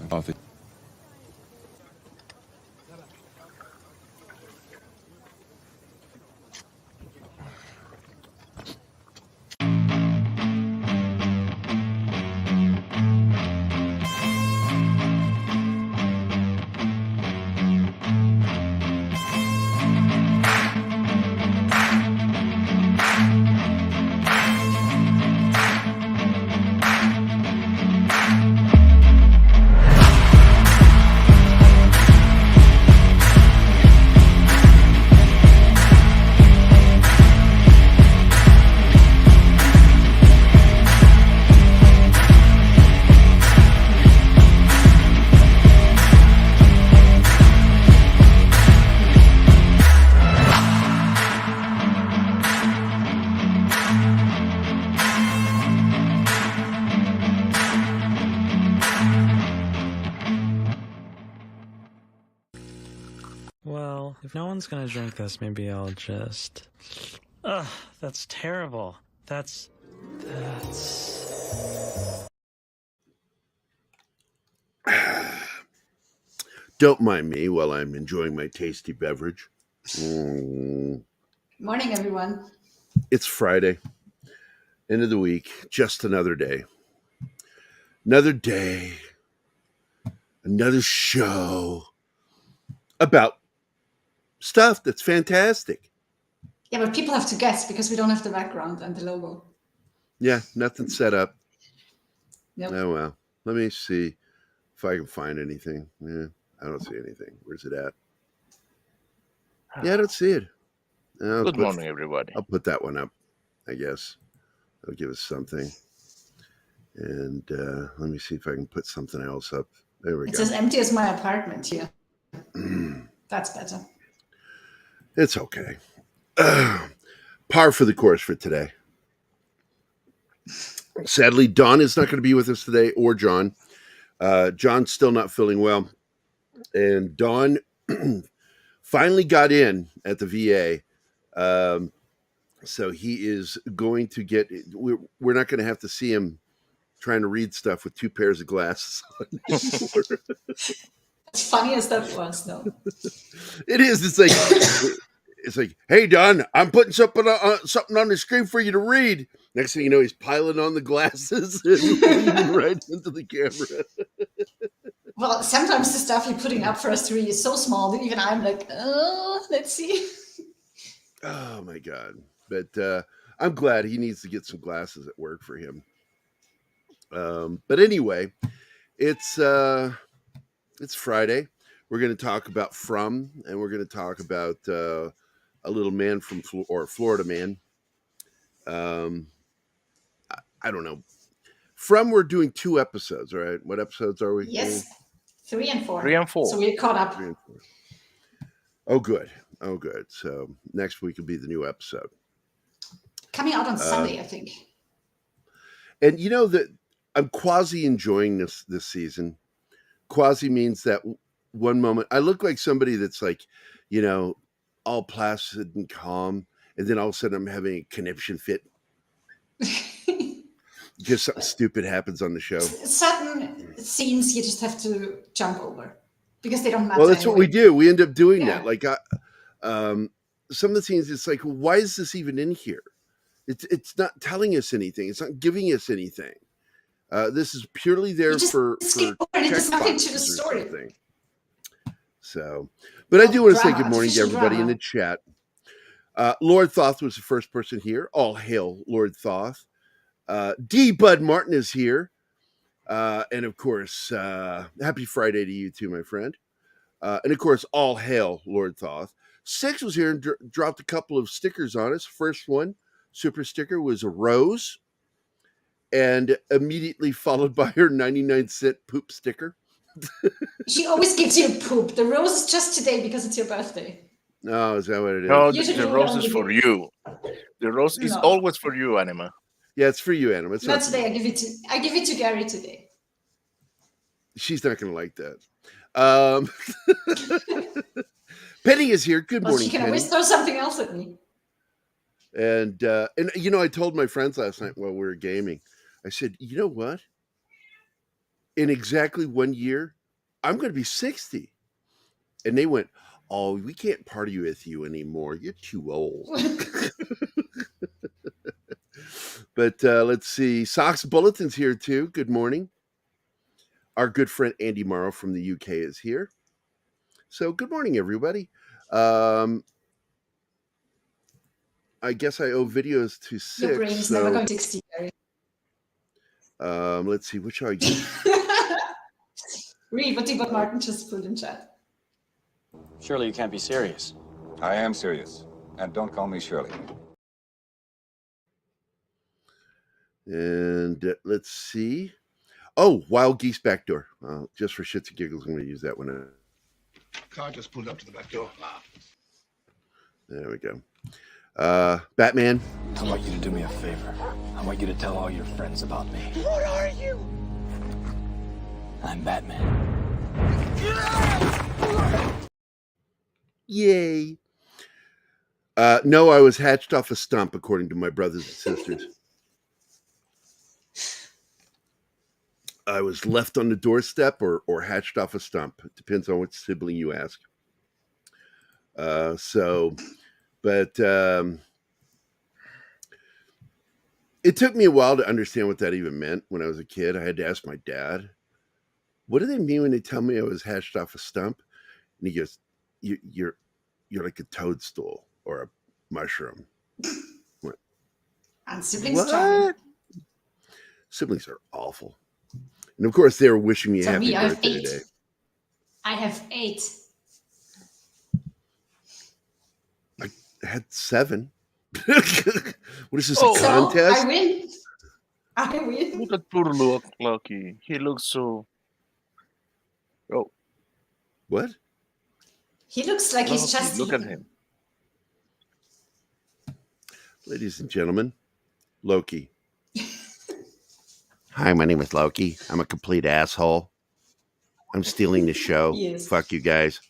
Coffee. Well, if no one's gonna drink this, maybe I'll just... Ugh, that's terrible. That's... Don't mind me while I'm enjoying my tasty beverage. Morning, everyone. It's Friday, end of the week, just another day. Another day, another show about stuff that's fantastic. Yeah, but people have to guess because we don't have the background and the logo. Yeah, nothing set up. Nope. Oh, well. Let me see if I can find anything. Yeah, I don't see anything. Where's it at? Yeah, I don't see it. Good morning, everybody. I'll put that one up, I guess. That'll give us something. And let me see if I can put something else up. There we go. It's as empty as my apartment here. That's better. It's okay. Par for the course for today. Sadly, Don is not going to be with us today, or John. John's still not feeling well. And Don finally got in at the VA. So he is going to get... We're not going to have to see him trying to read stuff with two pairs of glasses on anymore. As funny as that was, though. It is. It's like, hey, Don, I'm putting something on the screen for you to read. Next thing you know, he's piling on the glasses and reading right into the camera. Well, sometimes the stuff you're putting up for us to read is so small that even I'm like, oh, let's see. Oh, my God. But I'm glad he needs to get some glasses at work for him. But anyway, it's Friday. We're going to talk about From, and we're going to talk about a little man from Florida man. I don't know. From, we're doing 2 episodes, right? What episodes are we? Yes, 3 and 4. 3 and 4. So we're caught up. 3 and 4. Oh, good. So next week will be the new episode. Coming out on Sunday, I think. And you know that I'm quasi enjoying this season. Quasi means that one moment I look like somebody that's like, all placid and calm, and then all of a sudden I'm having a conniption fit because something stupid happens on the show. Certain scenes you just have to jump over because they don't matter. Well, that's anyway. what we do. We end up doing Yeah. that. Like, some of the scenes, it's like, why is this even in here? It's not telling us anything. It's not giving us anything. This is purely there You just for skip over and it does nothing to the checkboxes or story. something. So, but I do want to say Drama, good morning to artificial everybody in drama. the chat. Lord Thoth was the first person here. All hail Lord Thoth. D. Bud Martin is here. And of course, happy Friday to you too, my friend. And of course, all hail Lord Thoth. Six was here and dropped a couple of stickers on us. First one, super sticker, was a rose. And immediately followed by her 99-cent poop sticker. She always gives you poop. The rose is just today because it's your birthday. Oh, is that what it is? No, You should the do it rose on is the for video. you. The rose is No. always for you, Anima. Yeah, it's for you, Anna. It's Not not today. I give it to Gary today. She's not going to like that. Penny is here. Good Well, morning, she can Penny. always throw something else at me. And I told my friends last night while we were gaming, I said, you know what? in exactly 1 year, I'm going to be 60. And they went, oh, we can't party with you anymore. You're too old. But let's see. Socks Bulletin's here too. Good morning. Our good friend Andy Morrow from the UK is here. So good morning, everybody. I guess I owe videos to 6. Your brain is never going 60. Let's see. Which I get? Read what Martin just put in chat. Surely you can't be serious. I am serious. And don't call me Shirley. And let's see. Oh, Wild Geese Backdoor. Just for shits and giggles, I'm going to use that one. Car just pulled up to the back door. There we go. Batman. I want you to do me a favor. I want you to tell all your friends about me. What are you? I'm Batman. Yay. No, I was hatched off a stump, according to my brothers and sisters. I was left on the doorstep or hatched off a stump. It depends on which sibling you ask. It took me a while to understand what that even meant when I was a kid. I had to ask my dad, what do they mean when they tell me I was hatched off a stump? And he goes, you're like a toadstool or a mushroom. And siblings charming. Siblings are awful. And of course, they were wishing me a happy me, I have birthday 8. today. I have 8. I had 7. What is this, a So contest? I win. Look at poor Loki. He looks so. Oh, What? He looks like he's Loki, just look at eating. him. Ladies and gentlemen, Loki. Hi, my name is Loki. I'm a complete asshole. I'm stealing the show. Yes. Fuck you guys.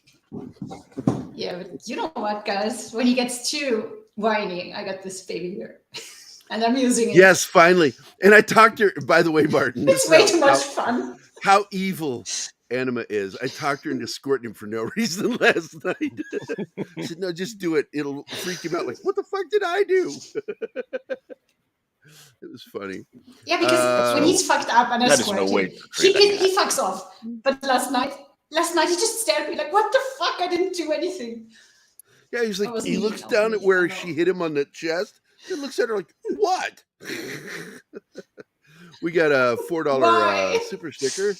Yeah, but you know what, guys? When he gets too whiny, I got this baby here. And I'm using it. Yes, finally. And I talked to her, by the way, Martin. It's way too much fun. How evil Anima is. I talked her into squirting him for no reason last night. She said, no, just do it. It'll freak him out. Like, what the fuck did I do? It was funny. Yeah, because when he's fucked up and I That is squirt no way him, to treat a cat. he fucks off. But last night he just stared at me like, what the fuck? I didn't do anything. Yeah, he's That like, was he me, looks that was down me, at where I know. she hit him on the chest and looks at her like, what? We got a $4 Why? super sticker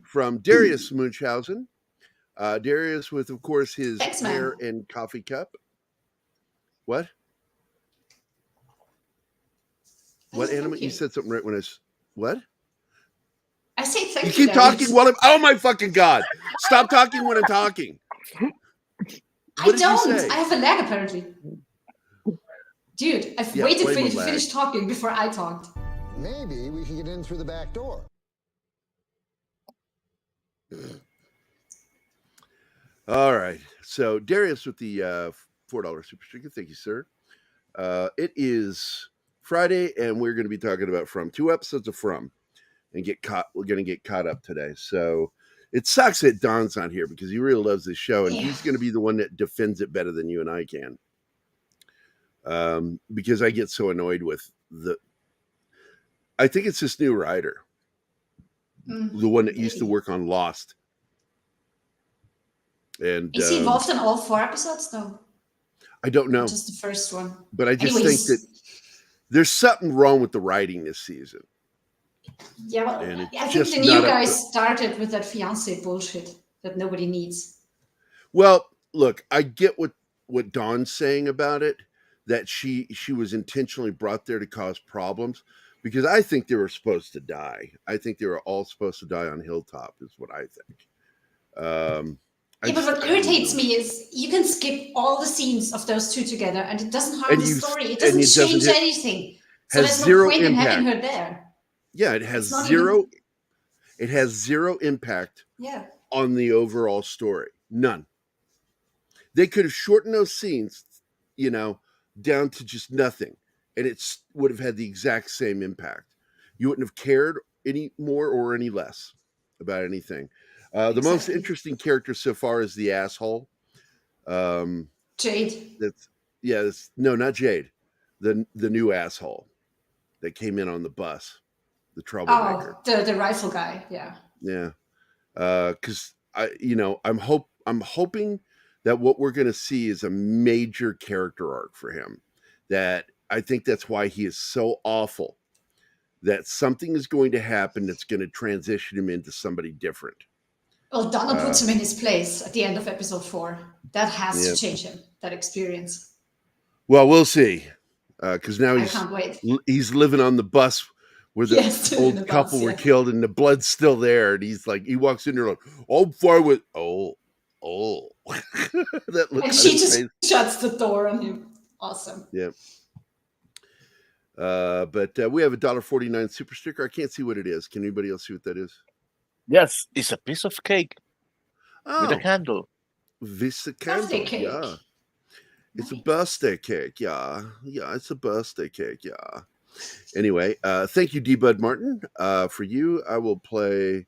from Darius Munchausen. Darius with, of course, his Thanks, man. hair and coffee cup. What? What, Thank Anima? You you. said something right when what? I say thank You you. keep talking while I'm, oh my fucking God. Stop talking when I'm talking. I What did you don't. say? I have a lag apparently. Dude, I've Yeah, waited for blame you the to lag. finish talking before I talked. Maybe we can get in through the back door. All right. So Darius with the $4 super sticker. Thank you, sir. It is Friday, and we're going to be talking about From. 2 episodes of From, and we're going to get caught up today. So it sucks that Don's not here because he really loves this show, and Yeah. he's going to be the one that defends it better than you and I can. Because I get so annoyed with I think it's this new writer, the one that used to Maybe. work on Lost. And Is he involved in all 4 episodes? No, I don't know, just the first one. but I just Anyways, think that there's something wrong with the writing this season. yeah, well, and it's I think just the new not up guys started with that fiance bullshit that nobody needs. Well, look, I get what Dawn's saying about it, that she was intentionally brought there to cause problems, because I think they were supposed to die. I think they were all supposed to die on Hilltop, is what I think. Yeah, but what irritates me is you can skip all the scenes of those two together, and it doesn't harm And the you- story. It and doesn't it doesn't change hit- anything. So has there's no zero point in impact. having her there. Yeah, it has It's not zero. It has zero impact Yeah. on the overall story. None. They could have shortened those scenes, down to just nothing, and it would have had the exact same impact. You wouldn't have cared any more or any less. about anything. The most interesting character so far is the asshole. Jade. No, not Jade. The new asshole that came in on the bus, the troublemaker. Oh, the rifle guy. Yeah. Yeah. Because I'm hoping that what we're going to see is a major character arc for him. That I think that's why he is so awful. That something is going to happen that's going to transition him into somebody different. Well, Donna puts him in his place at the end of episode 4. That has to change him. That experience. Well, we'll see. Because now I can't wait. He's living on the bus where the old couple were killed and the blood's still there. And he's like, he walks in there like, I'm fine with, that look. And she just shuts the door on him. Awesome. Yeah. But we have a $1.49 super sticker. I can't see what it is. Can anybody else see what that is? Yes, it's a piece of cake with a candle. This a candle. Birthday cake. Yeah. It's a birthday cake. Yeah. Yeah, it's a birthday cake. Yeah. Anyway, thank you, D. Bud Martin. For you, I will play.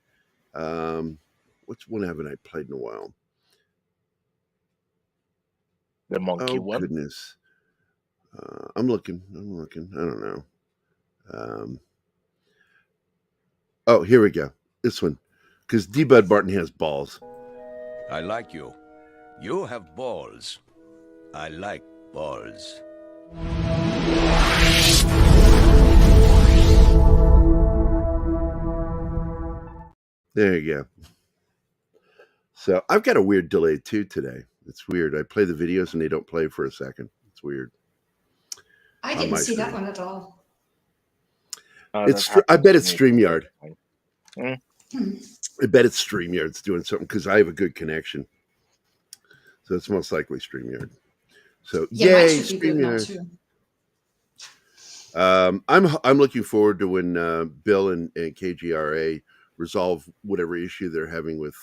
Which one haven't I played in a while? The monkey one. Goodness. I'm looking. I don't know. Oh, here we go. This one. Because D. Bud Martin has balls. I like you. You have balls. I like balls. There you go. So I've got a weird delay too today. It's weird. I play the videos and they don't play for a second. It's weird. I didn't see that one at all. I bet it's StreamYard. I bet it's StreamYard's doing something because I have a good connection. So it's most likely StreamYard. So yay, StreamYard. I'm looking forward to when Bill and KGRA resolve whatever issue they're having with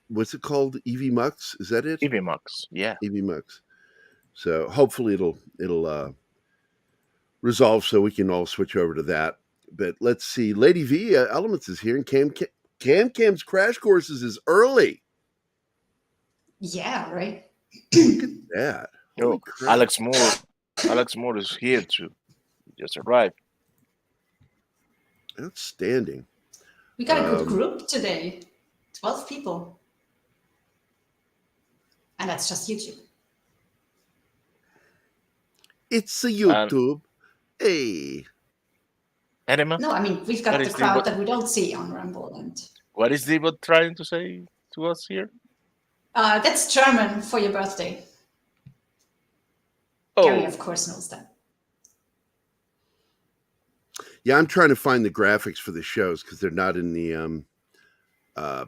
what's it called? EV Mux? Is that it? EV Mux, yeah. EV Mux. So hopefully it'll resolve so we can all switch over to that. But let's see. Lady V Elements is here, and Cam's Crash Courses is early. Yeah, right. Look at that. Yo, Alex Moore is here too. He just arrived. Outstanding. We got a good group today. 12 people. And that's just YouTube. It's a YouTube. Hey. Anima? No, I mean, we've got the crowd that we don't see on Rumble. And what is Debot trying to say to us here? that's German for your birthday. Oh. Gary, of course, knows that. Yeah, I'm trying to find the graphics for the shows because they're not in the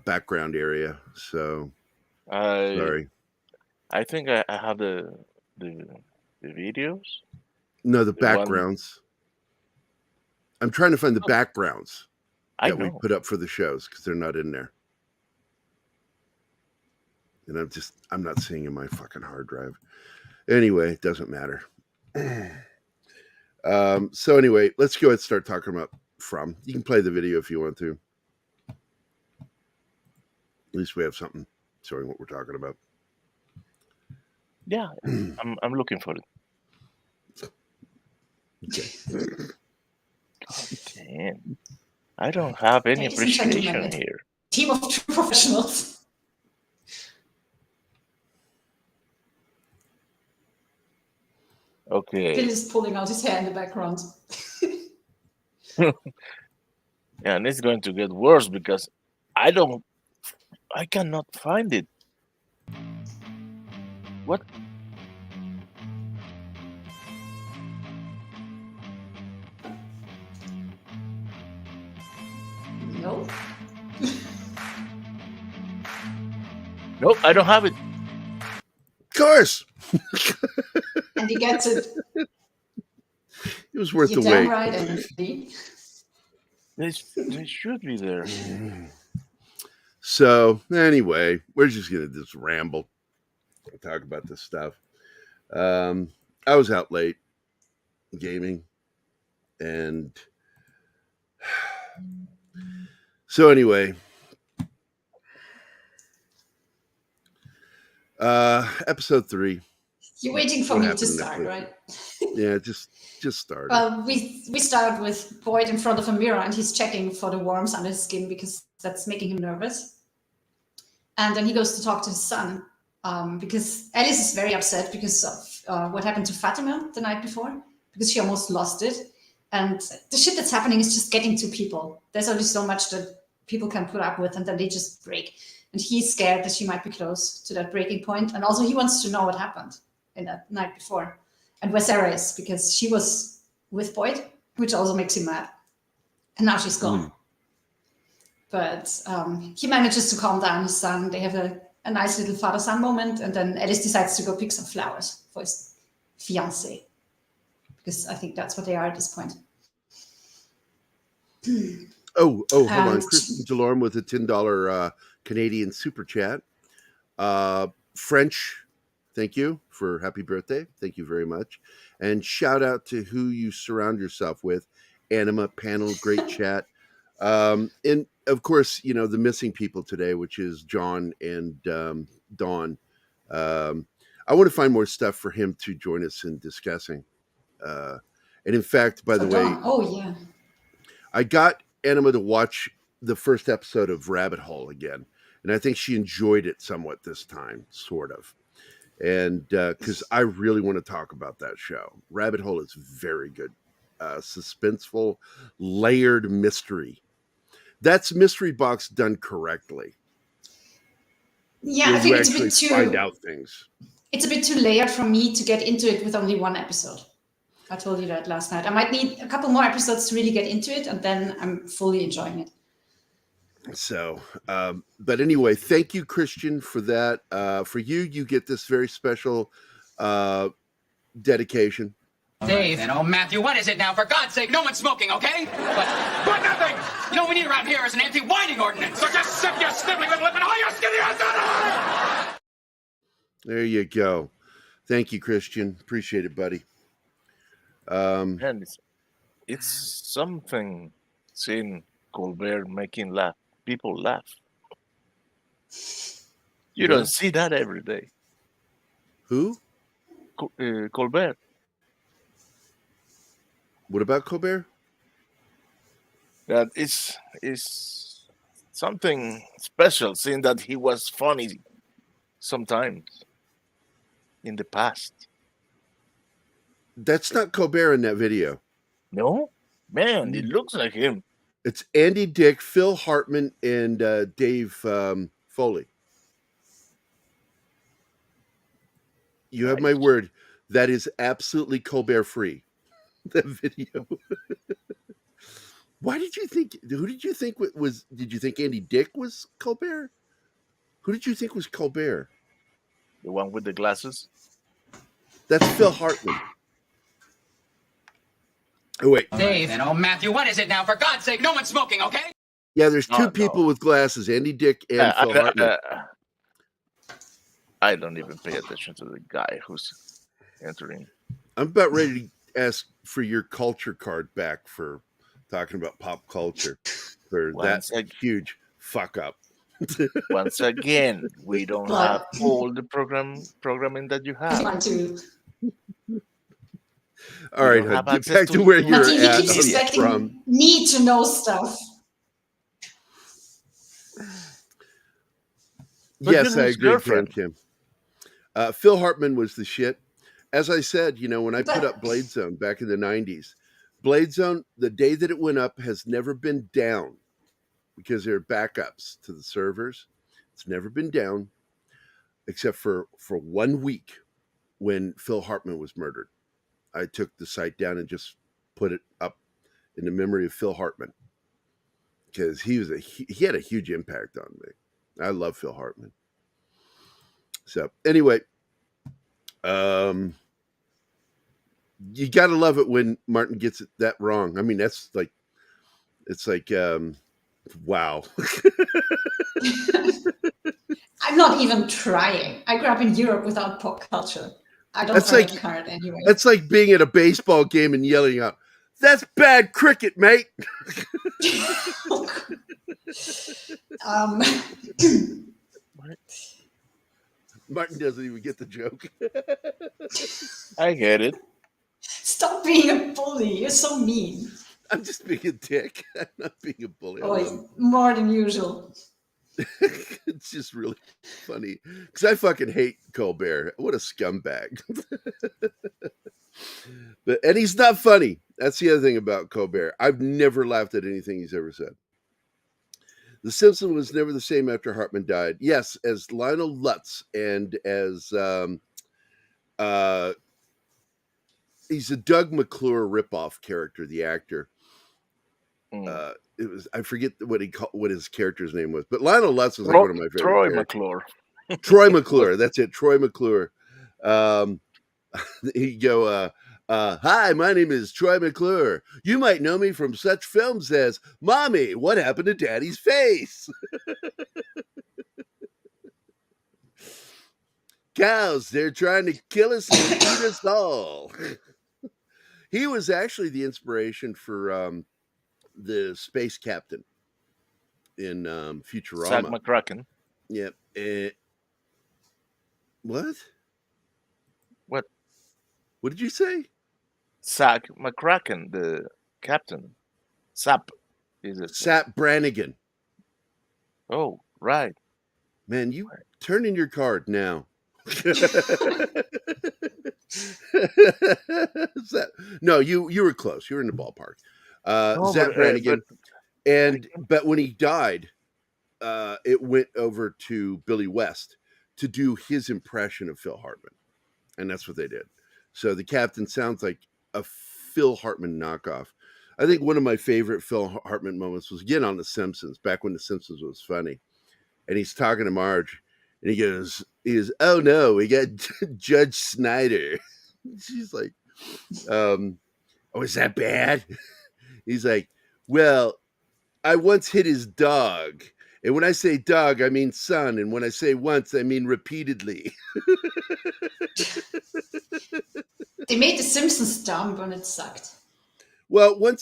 background area. So sorry. I think I have the videos. No, the backgrounds. I'm trying to find the backgrounds that we put up for the shows because they're not in there. And I'm not seeing in my fucking hard drive. Anyway, it doesn't matter. So anyway, let's go ahead and start talking about From. You can play the video if you want to. At least we have something showing what we're talking about. Yeah, I'm looking for it. Okay. God damn. I don't have any appreciation here. Team of true professionals. Okay. Bill is pulling out his hair in the background. Yeah, and it's going to get worse because I cannot find it. What? No. Nope, I don't have it. Of course. And he gets it. It was worth the You're wait. damn right, Andy. They should be there. So anyway, we're just gonna just ramble and talk about this stuff. I was out late gaming, and So anyway, episode 3. You're waiting for What me happened to in start, episode right? Yeah, just start. Well, we start with Boyd in front of a mirror, and he's checking for the worms under his skin because that's making him nervous. And then he goes to talk to his son because Alice is very upset because of what happened to Fatima the night before, because she almost lost it. And the shit that's happening is just getting to people. There's only so much that people can put up with, and then they just break. And he's scared that she might be close to that breaking point. And also he wants to know what happened in that night before. And where Sarah is, because she was with Boyd, which also makes him mad. And now she's gone. But he manages to calm down his son. They have a nice little father-son moment. And then Alice decides to go pick some flowers for his fiancée. Because I think that's what they are at this point. Hold on. Kristen Delorme with a $10 Canadian super chat. French, thank you for happy birthday. Thank you very much. And shout out to who you surround yourself with. Anima panel, great chat. And of course, you know, the missing people today, which is John and Dawn. I want to find more stuff for him to join us in discussing. And in fact, by the way, I got Anima to watch the first episode of Rabbit Hole again. And I think she enjoyed it somewhat this time, sort of. And because I really want to talk about that show. Rabbit Hole is very good. Suspenseful, layered mystery. That's Mystery Box done correctly. Yeah, I think it's a bit too... find out things. It's a bit too layered for me to get into it with only one episode. I told you that last night. I might need a couple more episodes to really get into it, and then I'm fully enjoying it. So, but anyway, thank you, Christian, for that. For you get this very special dedication. Dave. And oh, Matthew, what is it now? For God's sake, no one's smoking, okay? But nothing! You know what we need around here is an anti-whining ordinance. So just sip your sniveling little lip and all your skinny ass. There you go. Thank you, Christian. Appreciate it, buddy. And it's something seeing Colbert making people laugh. You don't see that every day. Who? Colbert. What about Colbert? That is something special, seeing that he was funny sometimes in the past. That's not Colbert in that video. No? Man, it looks like him. It's Andy Dick, Phil Hartman, and Dave Foley. You have my word. That is absolutely Colbert free. That video. Why did you think? Who did you think was? Did you think Andy Dick was Colbert? Who did you think was Colbert? The one with the glasses? That's Phil Hartman. Oh, wait. Dave. And oh, Matthew, what is it now? For God's sake, no one's smoking, okay? Yeah, there's two people with glasses, Andy Dick and Phil Hartman. I don't even pay attention to the guy who's entering. I'm about ready to ask for your culture card back for talking about pop culture. For that huge fuck up. Once again, we don't have all the programming that you have. All right, get back to where you're He at. keeps expecting me to know stuff. Yes, I agree, Kim. Phil Hartman was the shit. As I said, you know, when I put up Blade Zone back in the 90s, Blade Zone, the day that it went up, has never been down because there are backups to the servers. It's never been down except for 1 week when Phil Hartman was murdered. I took the site down and just put it up in the memory of Phil Hartman because he had a huge impact on me. I love Phil Hartman. So anyway, you got to love it when Martin gets it that wrong. I mean, that's like, it's like, wow. I'm not even trying. I grew up in Europe without pop culture. I don't have a card anyway. That's like being at a baseball game and yelling out, "That's bad cricket, mate." Um, Martin doesn't even get the joke. I get it. stop being a bully. You're so mean. I'm just being a dick. I'm not being a bully. I Oh, love it's more than usual. it's just really funny because I fucking hate Colbert. What a scumbag. And he's not funny. That's the other thing about Colbert. I've never laughed at anything he's ever said. The Simpsons was never the same after Hartman died. Yes, as Lionel Lutz and as he's a Doug McClure ripoff character, the actor. It was I forget what his character's name was, but Lionel Lutz was like one of my favorite. Troy characters. McClure. Troy McClure. That's it. Troy McClure. He'd go, hi, my name is Troy McClure. You might know me from such films as Mommy, What Happened to Daddy's Face? Cows, they're trying to kill us and eat us all. He was actually the inspiration for the space captain in Futurama. Zach McCracken. Yep. What? What? What did you say? Zach McCracken, the captain. Sap. Is it? Sap Brannigan. Oh, right. Man, you turn in your card now. No, you were close. You were in the ballpark. Zap Brannigan. But when he died, it went over to Billy West to do his impression of Phil Hartman. And that's what they did. So the captain sounds like a Phil Hartman knockoff. I think one of my favorite Phil Hartman moments was again on The Simpsons, back when The Simpsons was funny. And he's talking to Marge, and he goes, oh no, we got Judge Snyder. She's like, oh, is that bad? He's like, well, I once hit his dog. And when I say dog, I mean son. And when I say once, I mean repeatedly. They made The Simpsons dumb when it sucked. Well, when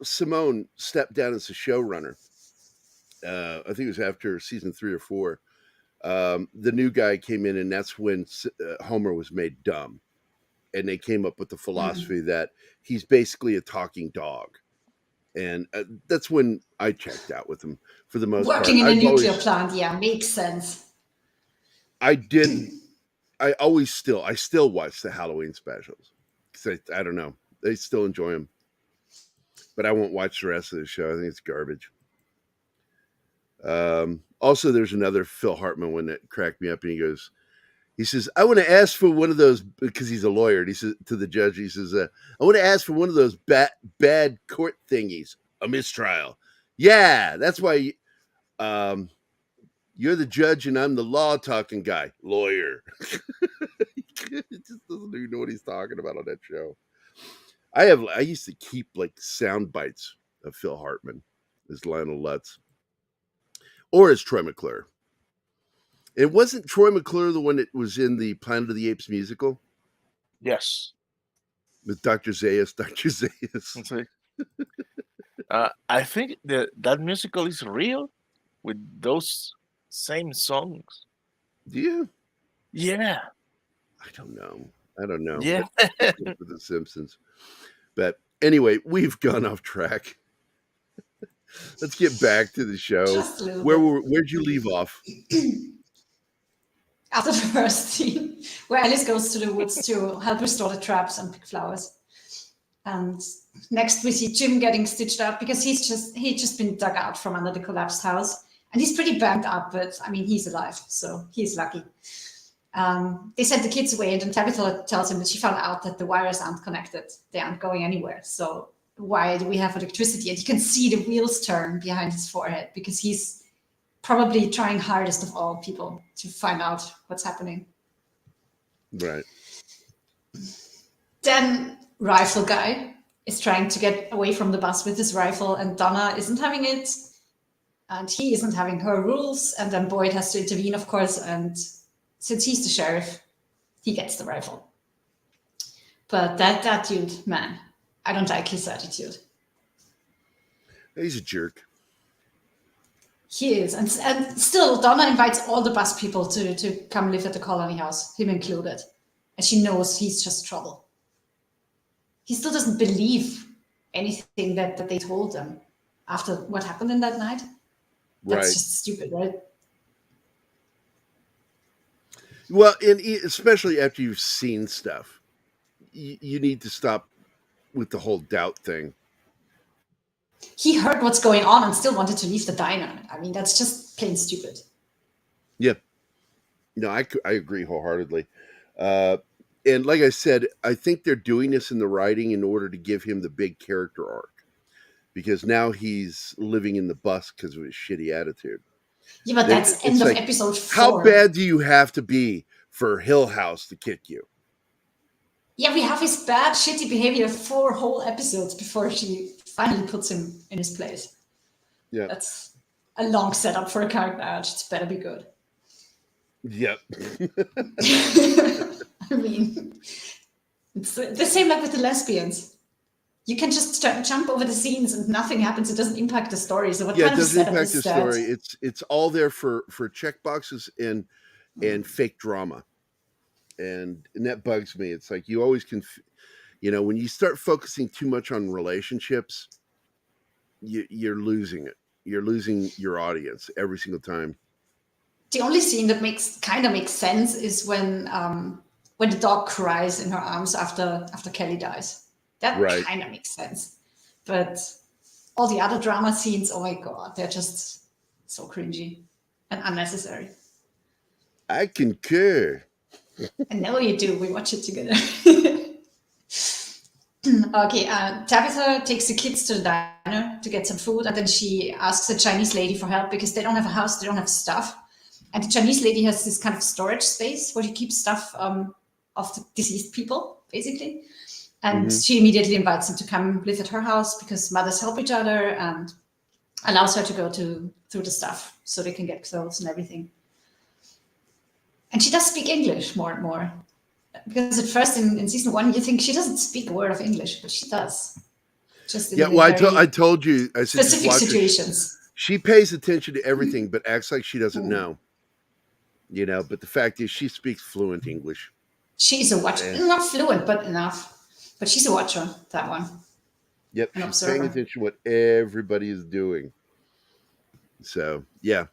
Simone stepped down as a showrunner, I think it was after season 3 or 4, the new guy came in, and that's when Homer was made dumb. And they came up with the philosophy that he's basically a talking dog. And that's when I checked out with him for the most part. Working in a nuclear plant, yeah, makes sense. I still watch the Halloween specials. Because I don't know. They still enjoy them. But I won't watch the rest of the show. I think it's garbage. Also, there's another Phil Hartman one that cracked me up, and he says, I want to ask for one of those, because he's a lawyer, and he says to the judge, he says, I want to ask for one of those bad court thingies, a mistrial. Yeah, that's why you're the judge and I'm the law talking guy. Lawyer. He just doesn't even know what he's talking about on that show. I used to keep like sound bites of Phil Hartman as Lionel Lutz or as Troy McClure. It wasn't Troy McClure the one that was in the Planet of the Apes musical? Yes. With Dr. Zayas. I think that musical is real with those same songs. Do you? Yeah. I don't know. Yeah. For The Simpsons. But anyway, we've gone off track. Let's get back to the show. Where'd you leave off? After the first scene, where Alice goes to the woods to help restore the traps and pick flowers. And next we see Jim getting stitched up because he'd just been dug out from under the collapsed house. And he's pretty banged up, but I mean, he's alive, so he's lucky. They sent the kids away, and then Tabitha tells him that she found out that the wires aren't connected. They aren't going anywhere. So why do we have electricity? And you can see the wheels turn behind his forehead because he's probably trying hardest of all people to find out what's happening. Right. Then Rifle Guy is trying to get away from the bus with his rifle, and Donna isn't having it, and he isn't having her rules, and then Boyd has to intervene, of course, and since he's the sheriff, he gets the rifle. But that dude, man, I don't like his attitude. He's a jerk. He is. And still, Donna invites all the bus people to come live at the colony house, him included. And she knows he's just trouble. He still doesn't believe anything that they told them after what happened in that night. That's just stupid, right? Well, and especially after you've seen stuff, you need to stop with the whole doubt thing. He heard what's going on and still wanted to leave the diner. I mean, that's just plain stupid. Yeah. No, I agree wholeheartedly. And like I said, I think they're doing this in the writing in order to give him the big character arc. Because now he's living in the bus because of his shitty attitude. Yeah, but that's end of episode 4. How bad do you have to be for Hill House to kick you? Yeah, we have his bad, shitty behavior 4 whole episodes before she finally puts him in his place. Yeah. That's a long setup for a character arc. It's better be good. Yep. I mean, it's the same like with the lesbians. You can just jump over the scenes and nothing happens. It doesn't impact the story. So what kind it of doesn't setup impact the is that? story. It's all there for check boxes and fake drama. And that bugs me. It's like you always when you start focusing too much on relationships, you're losing it. You're losing your audience every single time. The only scene that makes sense is when the dog cries in her arms after Kelly dies. That kind of makes sense. But all the other drama scenes, oh my God, they're just so cringy and unnecessary. I concur. I know you do. We watch it together. Okay, Tabitha takes the kids to the diner to get some food, and then she asks a Chinese lady for help because they don't have a house, they don't have stuff. And the Chinese lady has this kind of storage space where she keeps stuff of the deceased people, basically. And she immediately invites them to come live at her house because mothers help each other, and allows her to go through the stuff so they can get clothes and everything. And she does speak English more and more. Because at first in season 1, you think she doesn't speak a word of English, but she does. Just in I told you. I said specific situations. She pays attention to everything, but acts like she doesn't know. But the fact is she speaks fluent English. She's a watcher. Not fluent, but enough. But she's a watcher, that one. Yep, she's paying attention to what everybody is doing. So, yeah.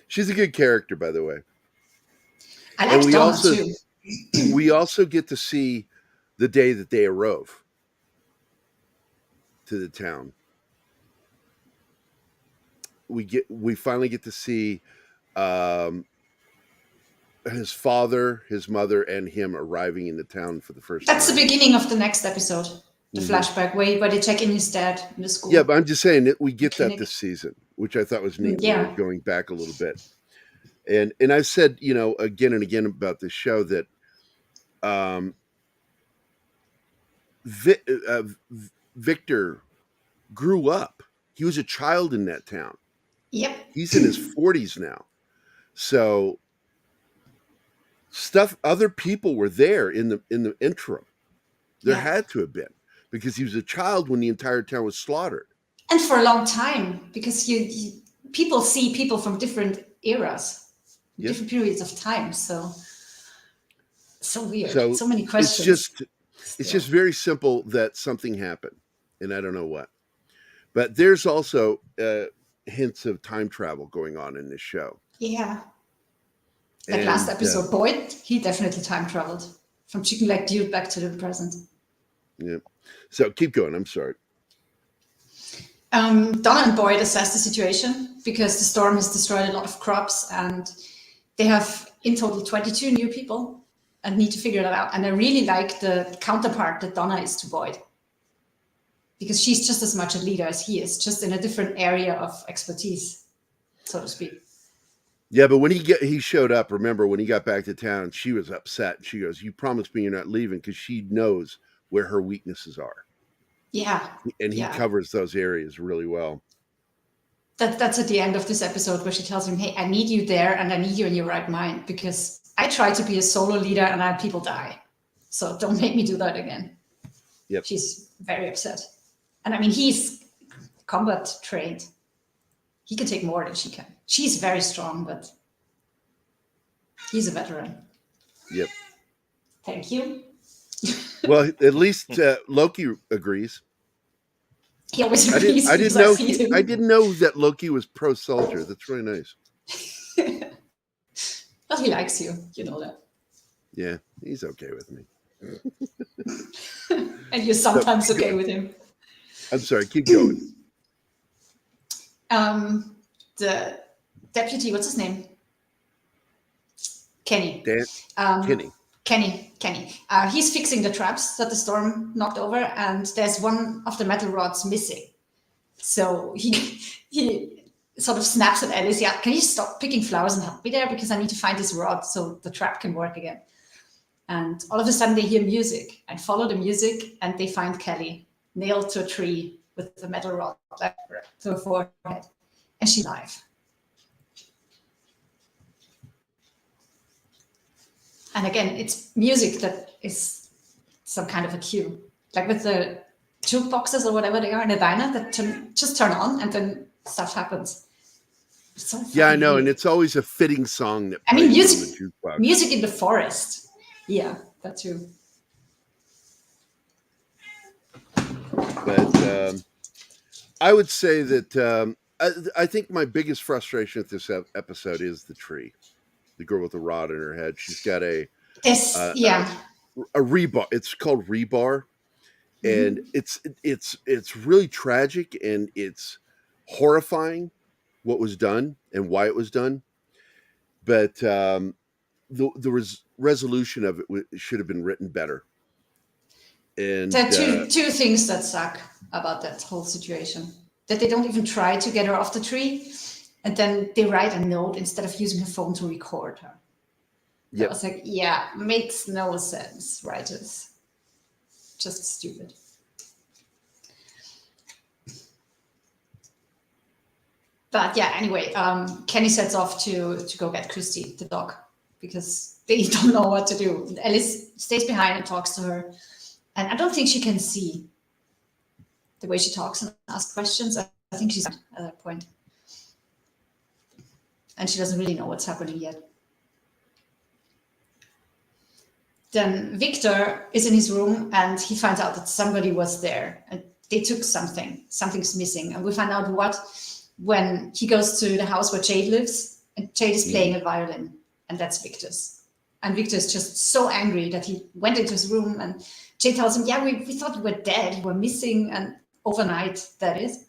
She's a good character, by the way. I like Donna, too. We also get to see the day that they arrive to the town. We finally get to see his father, his mother, and him arriving in the town for the first time. That's the beginning of the next episode, the flashback where they check in his dad in the school. Yeah, but I'm just saying that we get that this season, which I thought was neat. Yeah. Going back a little bit. And I've said, again and again about this show that Victor grew up. He was a child in that town. Yep. He's in his 40s now. So other people were there in the interim. There had to have been, because he was a child when the entire town was slaughtered. And for a long time, because people see people from different eras. Different periods of time, so weird. So many questions. It's just very simple that something happened, and I don't know what. But there's also hints of time travel going on in this show. Yeah, like last episode, Boyd, he definitely time traveled from Chicken Leg Dude back to the present. Yeah. So keep going. I'm sorry. Donna and Boyd assess the situation because the storm has destroyed a lot of crops, and they have in total 22 new people and need to figure that out. And I really like the counterpart that Donna is to Boyd, because she's just as much a leader as he is, just in a different area of expertise, so to speak. Yeah, but when he showed up, remember when he got back to town, she was upset. She goes, "You promised me you're not leaving," because she knows where her weaknesses are. Yeah. And he covers those areas really well. That's at the end of this episode where she tells him, "Hey, I need you there, and I need you in your right mind, because I try to be a solo leader and people die. So don't make me do that again." Yep. She's very upset. And I mean, he's combat trained. He can take more than she can. She's very strong, but he's a veteran. Yep. Thank you. Well, at least Loki agrees. He always I agrees. didn't know that Loki was pro soldier. That's really nice. But he likes you. You know that. Yeah, he's okay with me. And you're sometimes okay with him. I'm sorry. Keep going. The deputy, what's his name? Kenny. Kenny. Kenny. He's fixing the traps that the storm knocked over, and there's one of the metal rods missing. So he sort of snaps at Alice. Yeah, can you stop picking flowers and help me there, because I need to find this rod so the trap can work again. And all of a sudden they hear music and follow the music, and they find Kelly nailed to a tree with the metal rod to her forehead, and she's alive. And again, it's music that is some kind of a cue, like with the jukeboxes or whatever they are in a diner that just turn on and then stuff happens. So yeah, I know, and it's always a fitting song that. I mean, jukebox. Music in the forest. Yeah, that too. But I would say that I think my biggest frustration with this episode is the tree. The girl with the rod in her head. She's got a rebar. It's called rebar, and it's really tragic, and it's horrifying what was done and why it was done. But the resolution of it should have been written better. And there are two things that suck about that whole situation: that they don't even try to get her off the tree. And then they write a note instead of using her phone to record her. Yep. I was like, yeah, makes no sense, writers. Just stupid. But yeah, anyway, Kenny sets off to go get Christy, the dog, because they don't know what to do. Alice stays behind and talks to her. And I don't think she can see the way she talks and asks questions. I think she's at that point. And she doesn't really know what's happening yet. Then Victor is in his room, and he finds out that somebody was there, and they took something. Something's missing. And we find out what when he goes to the house where Jade lives, and Jade is playing a violin, and that's Victor's. And Victor is just so angry that he went into his room, and Jade tells him, yeah, we thought you were dead, you were missing, and overnight, that is.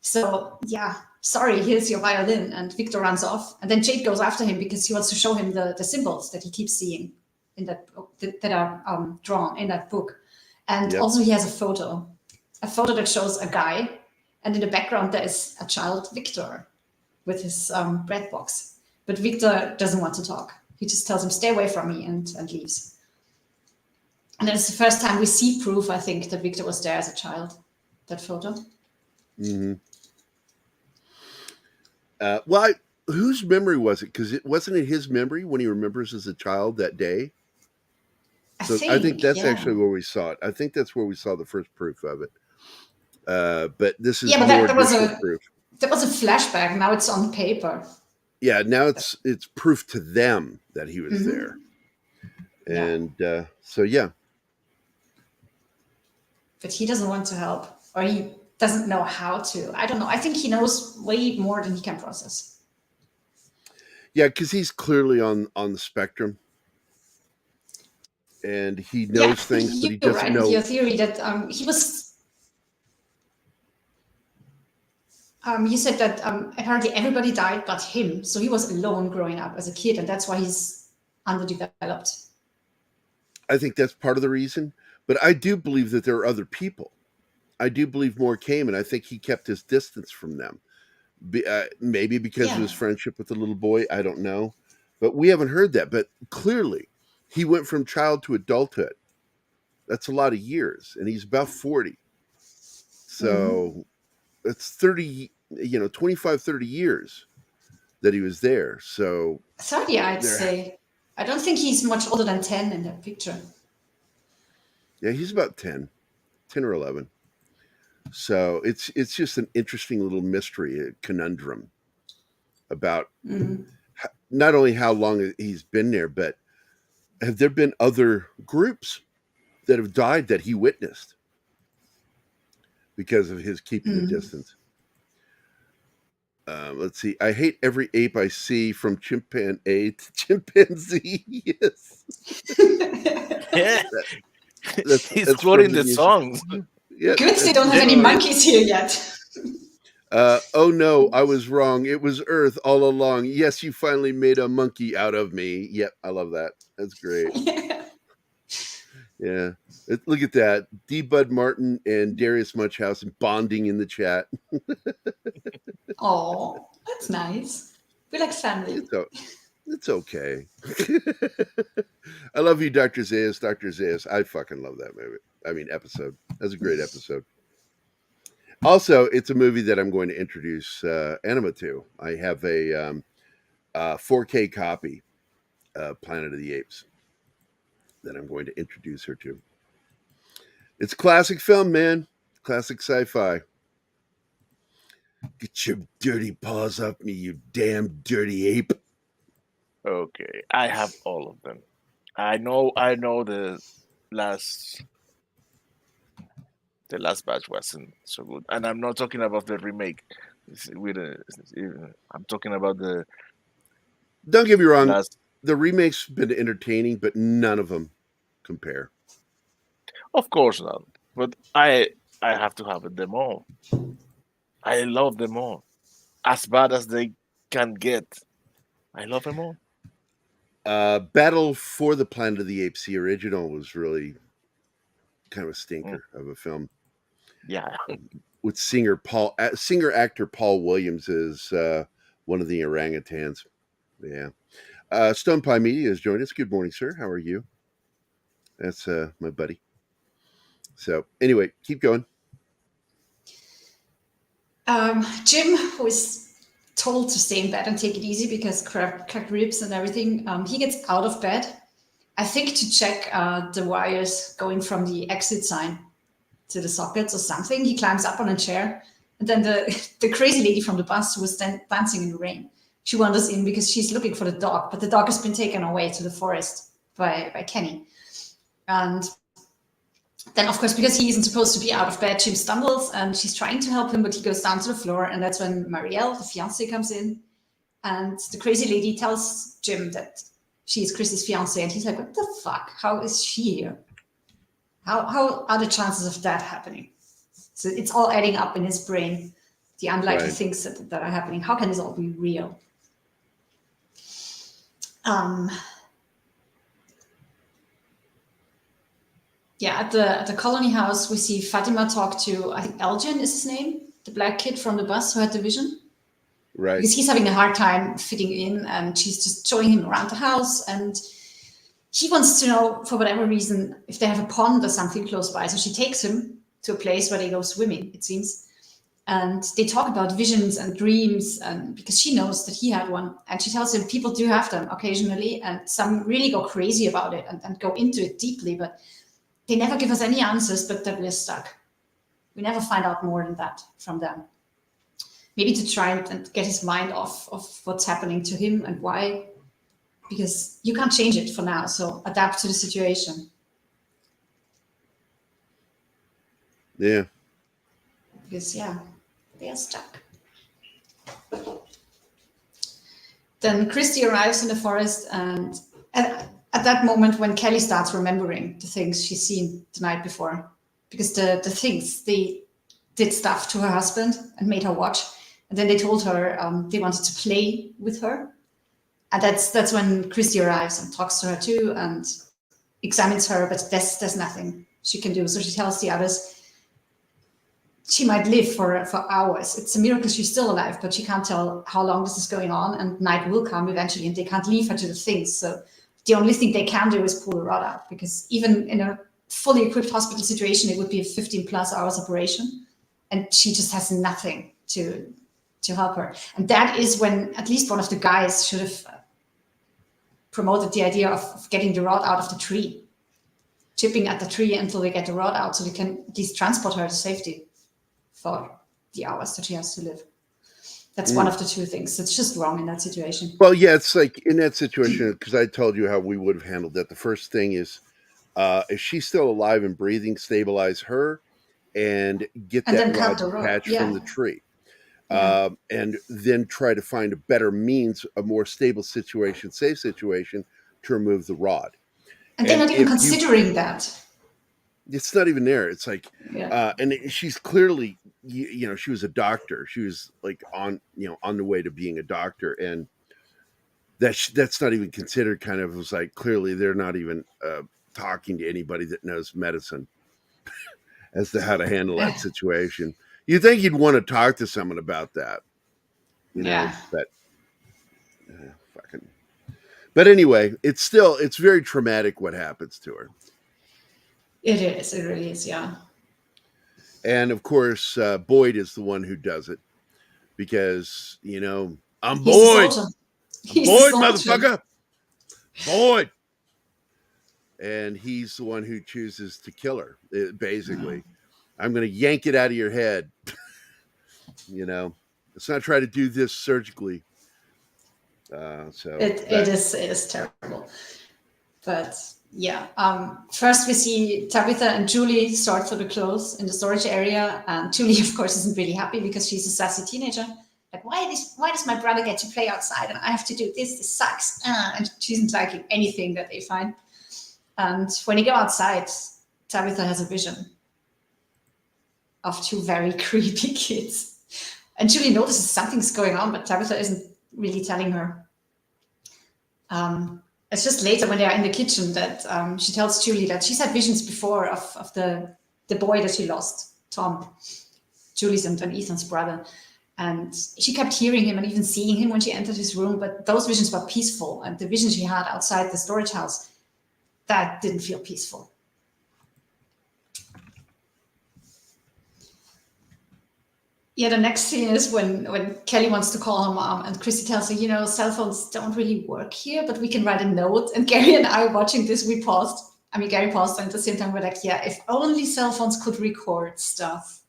So, yeah, sorry, here's your violin. And Victor runs off. And then Jade goes after him because he wants to show him the symbols that he keeps seeing in that that are drawn in that book. And also he has a photo that shows a guy. And in the background, there is a child, Victor, with his bread box. But Victor doesn't want to talk. He just tells him, stay away from me, and leaves. And then it's the first time we see proof, I think, that Victor was there as a child, that photo. Mm-hmm. Well, whose memory was it? Because wasn't it his memory when he remembers as a child that day? I think that's actually where we saw it. I think that's where we saw the first proof of it. But this is more there was proof. There was a flashback. Now it's on paper. Yeah, now it's proof to them that he was there. And so, yeah. But he doesn't want to help, or he doesn't know how to. I don't know. I think he knows way more than he can process. Yeah, because he's clearly on the spectrum. And he knows things, but he doesn't know. Your theory that he was... you said that apparently everybody died but him. So he was alone growing up as a kid, and that's why he's underdeveloped. I think that's part of the reason. But I do believe that there are other people. I do believe more came, and I think he kept his distance from them. Maybe because of his friendship with the little boy. I don't know. But we haven't heard that. But clearly, he went from child to adulthood. That's a lot of years. And he's about 40. So that's 25, 30 years that he was there. So 30, I'd say. I don't think he's much older than 10 in that picture. Yeah, he's about 10 or 11. So it's just an interesting little mystery, a conundrum about not only how long he's been there, but have there been other groups that have died that he witnessed because of his keeping the distance? Let's see. I hate every ape I see, from chimpanzee to chimpanzee. Yes. Yeah. That's He's quoting the songs. Yeah, Good they don't have any monkeys here yet. Oh no, I was wrong. It was Earth all along. Yes, you finally made a monkey out of me. Yep, I love that. That's great. Yeah. Look at that. D. Bud Martin and Darius Munchausen bonding in the chat. Oh, that's nice. We like family. It's okay. I love you, Dr. Zayas. Dr. Zayas. I fucking love that movie. I mean, episode. That's a great episode. Also, it's a movie that I'm going to introduce Anima to. I have a 4K copy of Planet of the Apes that I'm going to introduce her to. It's a classic film, man. Classic sci-fi. Get your dirty paws off me, you damn dirty ape. Okay, I have all of them. I know the last batch wasn't so good, and I'm not talking about the remake. I'm talking about the. Don't get me wrong. Last... The remake's been entertaining, but none of them compare. Of course not. But I have to have them all. I love them all, as bad as they can get. I love them all. Battle for the Planet of the Apes, the original, was really kind of a stinker of a film. Yeah. With singer actor Paul Williams is one of the orangutans. Yeah. Stone Pie Media has joined us. Good morning, sir. How are you? That's my buddy. So anyway, keep going. Jim, who is told to stay in bed and take it easy because cracked ribs and everything, he gets out of bed, I think, to check the wires going from the exit sign to the sockets or something. He climbs up on a chair, and then the crazy lady from the bus who was dancing in the rain, she wanders in because she's looking for the dog, but the dog has been taken away to the forest by Kenny. And then, of course, because he isn't supposed to be out of bed, Jim stumbles and she's trying to help him, but he goes down to the floor. And that's when Marielle, the fiance, comes in. And the crazy lady tells Jim that she is Chris's fiance. And he's like, what the fuck? How is she here? How are the chances of that happening? So it's all adding up in his brain, the unlikely things that are happening. How can this all be real? Yeah, at the colony house, we see Fatima talk to, I think Elgin is his name, the black kid from the bus who had the vision. Right. Because he's having a hard time fitting in, and she's just showing him around the house. And he wants to know, for whatever reason, if they have a pond or something close by. So she takes him to a place where they go swimming, it seems. And they talk about visions and dreams, and because she knows that he had one. And she tells him people do have them occasionally, and some really go crazy about it and go into it deeply. But they never give us any answers, but that we're stuck. We never find out more than that from them. Maybe to try and get his mind off of what's happening to him and why, because you can't change it for now. So adapt to the situation. Yeah. Because, yeah, they are stuck. Then Christy arrives in the forest, and at that moment when Kelly starts remembering the things she's seen the night before, because the things, they did stuff to her husband and made her watch, and then they told her they wanted to play with her, and that's when Christy arrives and talks to her too and examines her, but there's nothing she can do. So she tells the others she might live for hours. It's a miracle she's still alive, but she can't tell how long this is going on, and night will come eventually, and they can't leave her to the things. So the only thing they can do is pull the rod out, because even in a fully equipped hospital situation, it would be a 15 plus hours operation, and she just has nothing to help her. And that is when at least one of the guys should have promoted the idea of getting the rod out of the tree, chipping at the tree until they get the rod out so they can at least transport her to safety. for the hours that she has to live. That's one of the two things. It's just wrong in that situation. Well, yeah, it's like in that situation, because I told you how we would have handled that. The first thing is, if she's still alive and breathing, stabilize her and get And that then cut rod the rope, detached yeah. from the tree. Yeah. And then try to find a better means, a more stable situation, safe situation to remove the rod. And they're not even if you- considering that. It's not even there. It's like, Yeah. and she's clearly, you know, she was a doctor. She was like on the way to being a doctor, and that's not even considered. Kind of was like clearly they're not even talking to anybody that knows medicine as to how to handle that situation. You think you'd want to talk to someone about that, you know? Yeah. But fucking. But anyway, it's very traumatic what happens to her. It is. It really is. Yeah. And of course, Boyd is the one who does it because, you know, I'm He's the Boyd. soldier. I'm He's the Boyd, soldier. motherfucker. Boyd. And he's the one who chooses to kill her, basically. I'm going to yank it out of your head. You know, let's not try to do this surgically. It is terrible. But yeah, first we see Tabitha and Julie sort for the clothes in the storage area, and Julie, of course, isn't really happy because she's a sassy teenager. Like, why does my brother get to play outside and I have to do this? This sucks. And she isn't liking anything that they find. And when you go outside, Tabitha has a vision of two very creepy kids. And Julie notices something's going on, but Tabitha isn't really telling her. It's just later when they are in the kitchen that she tells Julie that she's had visions before of the boy that she lost, Tom, Julie's and Ethan's brother. And she kept hearing him and even seeing him when she entered his room, but those visions were peaceful. And the vision she had outside the storage house, that didn't feel peaceful. Yeah, the next scene is when Kelly wants to call her mom and Christy tells her, you know, cell phones don't really work here, but we can write a note. And Gary and I watching this, Gary paused, and at the same time we're like, yeah, if only cell phones could record stuff.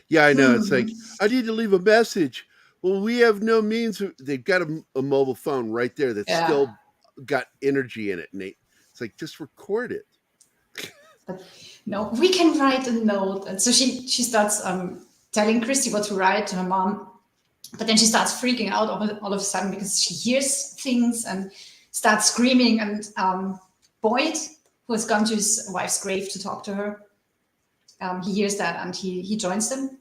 Yeah, I know. It's like, I need to leave a message. Well, we have no means. They've got a mobile phone right there that's still got energy in it. And it's like, just record it. But no, we can write a note. And so she starts telling Christy what to write to her mom. But then she starts freaking out all of a sudden because she hears things and starts screaming. And Boyd, who has gone to his wife's grave to talk to her, he hears that and he joins them.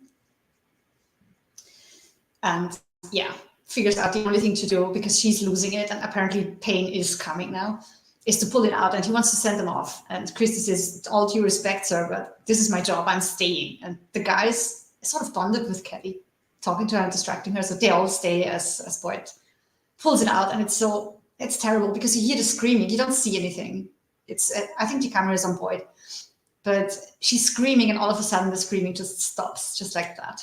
And yeah, figures out the only thing to do because she's losing it and apparently pain is coming now, is to pull it out, and he wants to send them off. And Christy says, all due respect, sir, but this is my job, I'm staying. And the guys sort of bonded with Kelly, talking to her and distracting her, so they all stay as Boyd pulls it out. And it's terrible because you hear the screaming, you don't see anything. I think the camera is on Boyd, but she's screaming and all of a sudden the screaming just stops, just like that.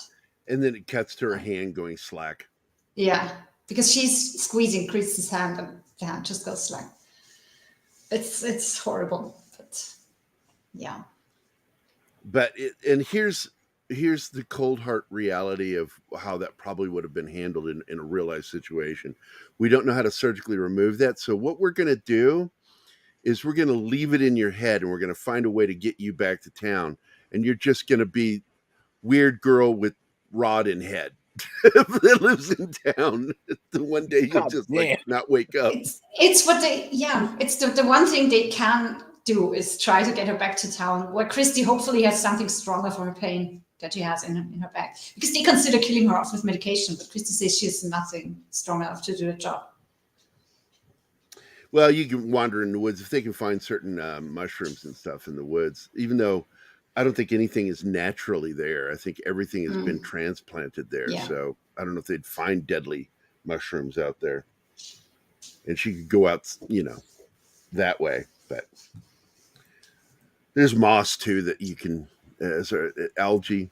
And then it cuts to her hand going slack. Yeah, because she's squeezing Christy's hand and the hand just goes slack. It's horrible, but yeah. But here's the cold heart reality of how that probably would have been handled in a real life situation. We don't know how to surgically remove that. So what we're going to do is we're going to leave it in your head and we're going to find a way to get you back to town. And you're just going to be weird girl with rod in head that lives in town. The one day you'll just like not wake up. It's what it's the one thing they can do is try to get her back to town, where Christy hopefully has something stronger for her pain that she has in her bag, because they consider killing her off with medication, but Christy says she has nothing strong enough to do the job. Well, you can wander in the woods if they can find certain mushrooms and stuff in the woods, even though I don't think anything is naturally there. I think everything has been transplanted there. Yeah. So I don't know if they'd find deadly mushrooms out there. And she could go out, that way. But there's moss too that you can, algae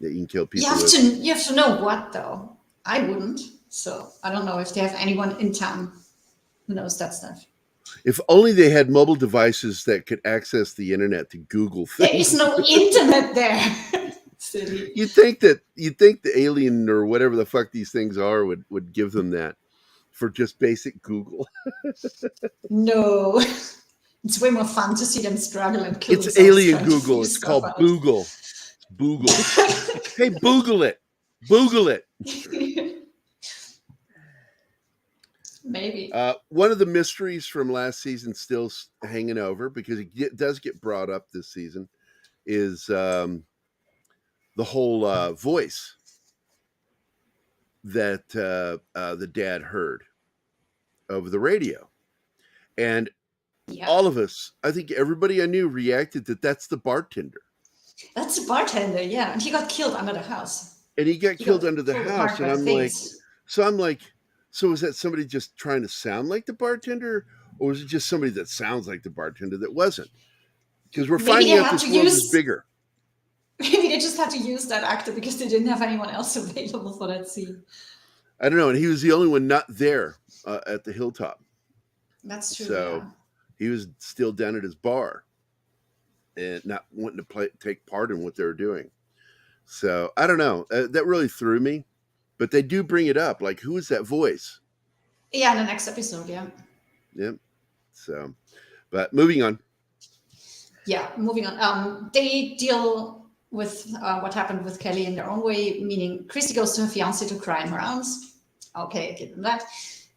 that you can kill people with. You have to know what though. I wouldn't. So I don't know if they have anyone in town who knows that stuff. If only they had mobile devices that could access the internet to Google things. There is no internet there. Silly. You'd think the alien or whatever the fuck these things are would give them that for just basic Google. No. It's way more fun to see them struggle and kill It's themselves alien trying to Google. figure It's stuff called out. Boogle. It's Boogle. Hey, Boogle it. Boogle it. Maybe. One of the mysteries from last season still hanging over, because it does get brought up this season, is the whole voice that the dad heard over the radio. And all of us, I think everybody I knew, reacted that that's the bartender. That's a bartender, yeah. And he got killed under the house. And he got killed under the pulled house. apart by And things. I'm like, so is that somebody just trying to sound like the bartender? Or is it just somebody that sounds like the bartender that wasn't? Because we're Maybe finding they out had this to world use- is bigger. Maybe they just had to use that actor because they didn't have anyone else available for that scene. I don't know. And he was the only one not there at the hilltop. That's true. So yeah. he was still down at his bar and not wanting to take part in what they were doing. So I don't know. That really threw me. But they do bring it up. Like, who is that voice? Yeah, in the next episode, yeah. Yep. So, but moving on. Yeah, moving on. They deal with what happened with Kelly in their own way, meaning Christy goes to her fiance to cry in her arms. Okay, give them that.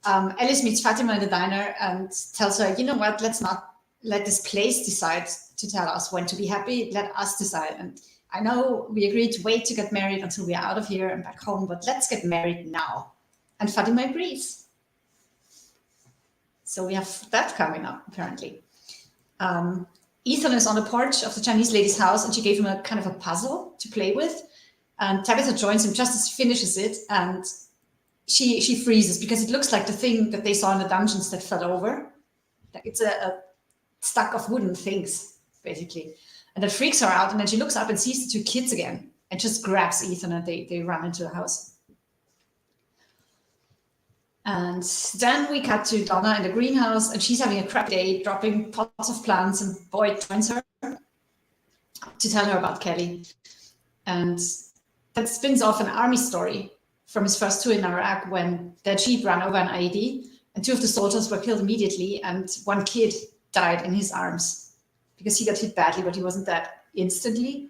Alice meets Fatima in the diner and tells her, you know what, let's not let this place decide to tell us when to be happy. Let us decide. And I know we agreed to wait to get married until we are out of here and back home, but let's get married now. And Fatima agrees. So we have that coming up, apparently. Ethan is on the porch of the Chinese lady's house, and she gave him a kind of a puzzle to play with. And Tabitha joins him just as he finishes it, and she freezes because it looks like the thing that they saw in the dungeons that fell over. Like it's a stack of wooden things, basically. And that freaks her out, and then she looks up and sees the two kids again and just grabs Ethan, and they run into the house. And then we cut to Donna in the greenhouse, and she's having a crap day, dropping pots of plants, and Boyd joins her to tell her about Kelly. And that spins off an army story from his first tour in Iraq, when their jeep ran over an IED, and two of the soldiers were killed immediately, and one kid died in his arms because he got hit badly, but he wasn't dead instantly.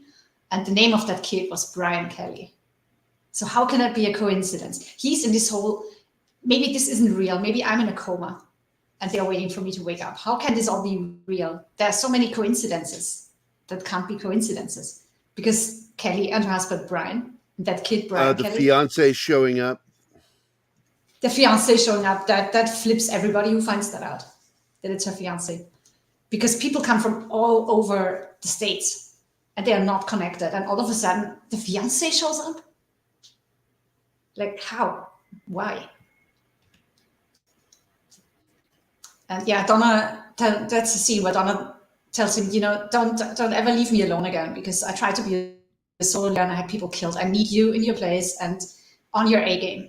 And the name of that kid was Brian Kelly. So how can that be a coincidence? He's in this whole... Maybe this isn't real. Maybe I'm in a coma and they're waiting for me to wake up. How can this all be real? There are so many coincidences that can't be coincidences, because Kelly and her husband, Brian, and that kid, Brian The Kelly. fiance showing up. The fiance showing up, that flips everybody who finds that out, that it's her fiance. Because people come from all over the States and they are not connected. And all of a sudden, the fiance shows up? Like, how? Why? And yeah, Donna, that's the scene where Donna tells him, you know, don't ever leave me alone again, because I tried to be a soldier and I had people killed. I need you in your place and on your A game.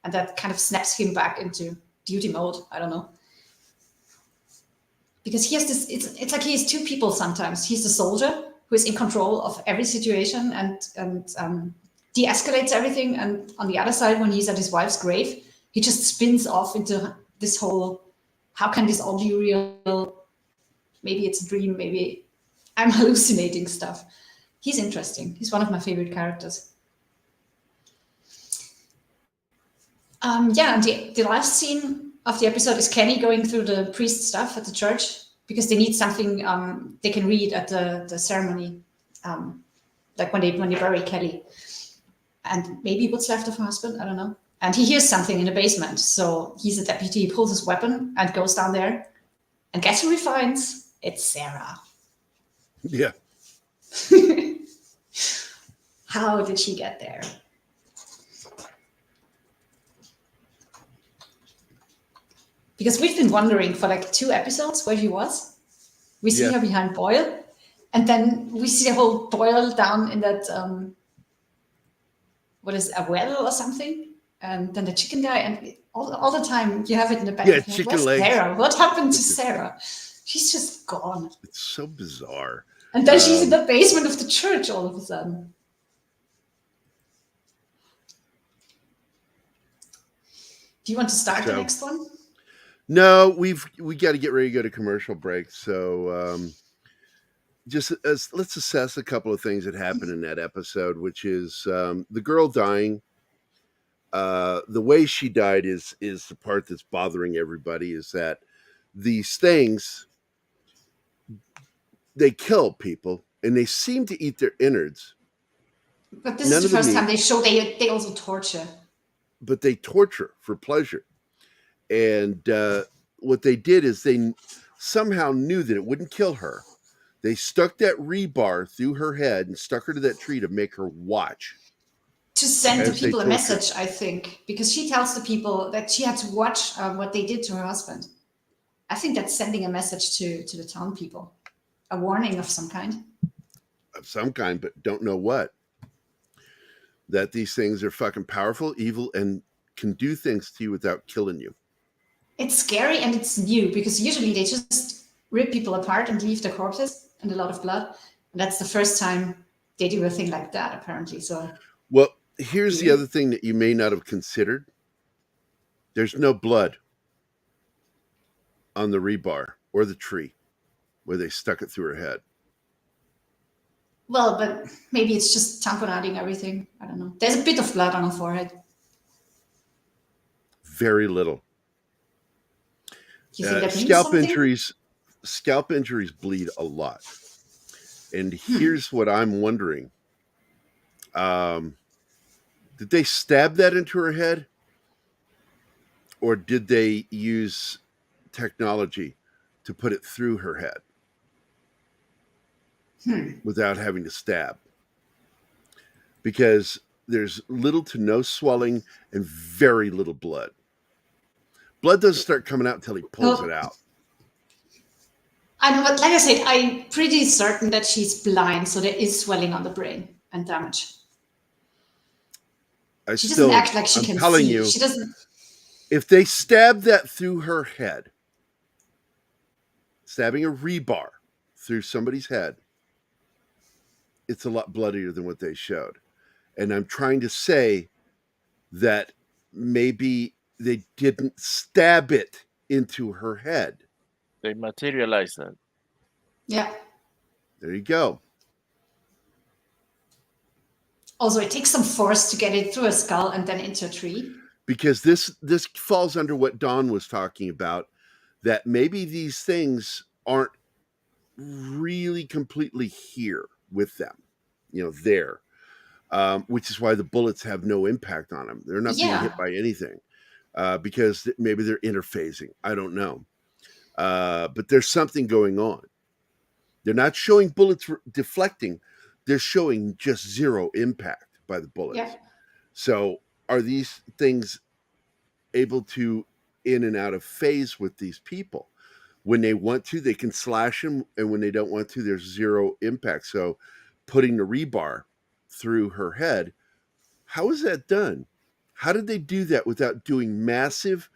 And that kind of snaps him back into duty mode. I don't know. Because he has this, it's like he has two people sometimes. He's the soldier who is in control of every situation and de-escalates everything. And on the other side, when he's at his wife's grave, he just spins off into this whole, how can this all be real? Maybe it's a dream, maybe I'm hallucinating stuff. He's interesting. He's one of my favorite characters. Yeah, and the last scene of the episode is Kenny going through the priest stuff at the church, because they need something they can read at the ceremony, like when they bury Kelly. And maybe what's left of her husband, I don't know. And he hears something in the basement. So he's a deputy, he pulls his weapon and goes down there. And guess who he finds? It's Sarah. Yeah. How did she get there? Because we've been wondering for like 2 episodes where she was. We see her behind Boyle. And then we see the whole Boyle down in that, what is it, a well or something? And then the chicken guy, and all the time you have it in the back. Yeah, of your head. chicken Where's legs. Sarah? What happened to Sarah? She's just gone. It's so bizarre. And then she's in the basement of the church all of a sudden. Do you want to start the next one? No, we got to get ready to go to commercial break. So let's assess a couple of things that happened in that episode, which is the girl dying. The way she died is the part that's bothering everybody. Is that these things, they kill people and they seem to eat their innards. But this is the first time they show they also torture. But they torture for pleasure. And what they did is they somehow knew that it wouldn't kill her. They stuck that rebar through her head and stuck her to that tree to make her watch. To send the people a message, I think, because she tells the people that she had to watch what they did to her husband. I think that's sending a message to the town people, a warning of some kind. Of some kind, but don't know what. That these things are fucking powerful, evil, and can do things to you without killing you. It's scary and it's new because usually they just rip people apart and leave the corpses and a lot of blood. And that's the first time they do a thing like that, apparently. So, well, here's the other thing that you may not have considered. There's no blood on the rebar or the tree where they stuck it through her head. Well, but maybe it's just tamponading everything. I don't know. There's a bit of blood on her forehead. Very little. Do you think that means scalp injuries bleed a lot. And here's what I'm wondering. Did they stab that into her head? Or did they use technology to put it through her head without having to stab? Because there's little to no swelling and very little blood. Blood doesn't start coming out until he pulls it out. I know, but like I said, I'm pretty certain that she's blind, so there is swelling on the brain and damage. She doesn't act like she can see. You, she doesn't. If they stab that through her head, stabbing a rebar through somebody's head, it's a lot bloodier than what they showed. And I'm trying to say that maybe they didn't stab it into her head. They materialized that. Yeah. There you go. Also, it takes some force to get it through a skull and then into a tree. Because this falls under what Dawn was talking about, that maybe these things aren't really completely here with them, there, which is why the bullets have no impact on them. They're not being hit by anything because maybe they're interphasing. I don't know. But there's something going on. They're not showing bullets deflecting. They're showing just zero impact by the bullets. Yeah. So are these things able to in and out of phase with these people? When they want to, they can slash them. And when they don't want to, there's zero impact. So putting the rebar through her head, how is that done? How did they do that without doing massive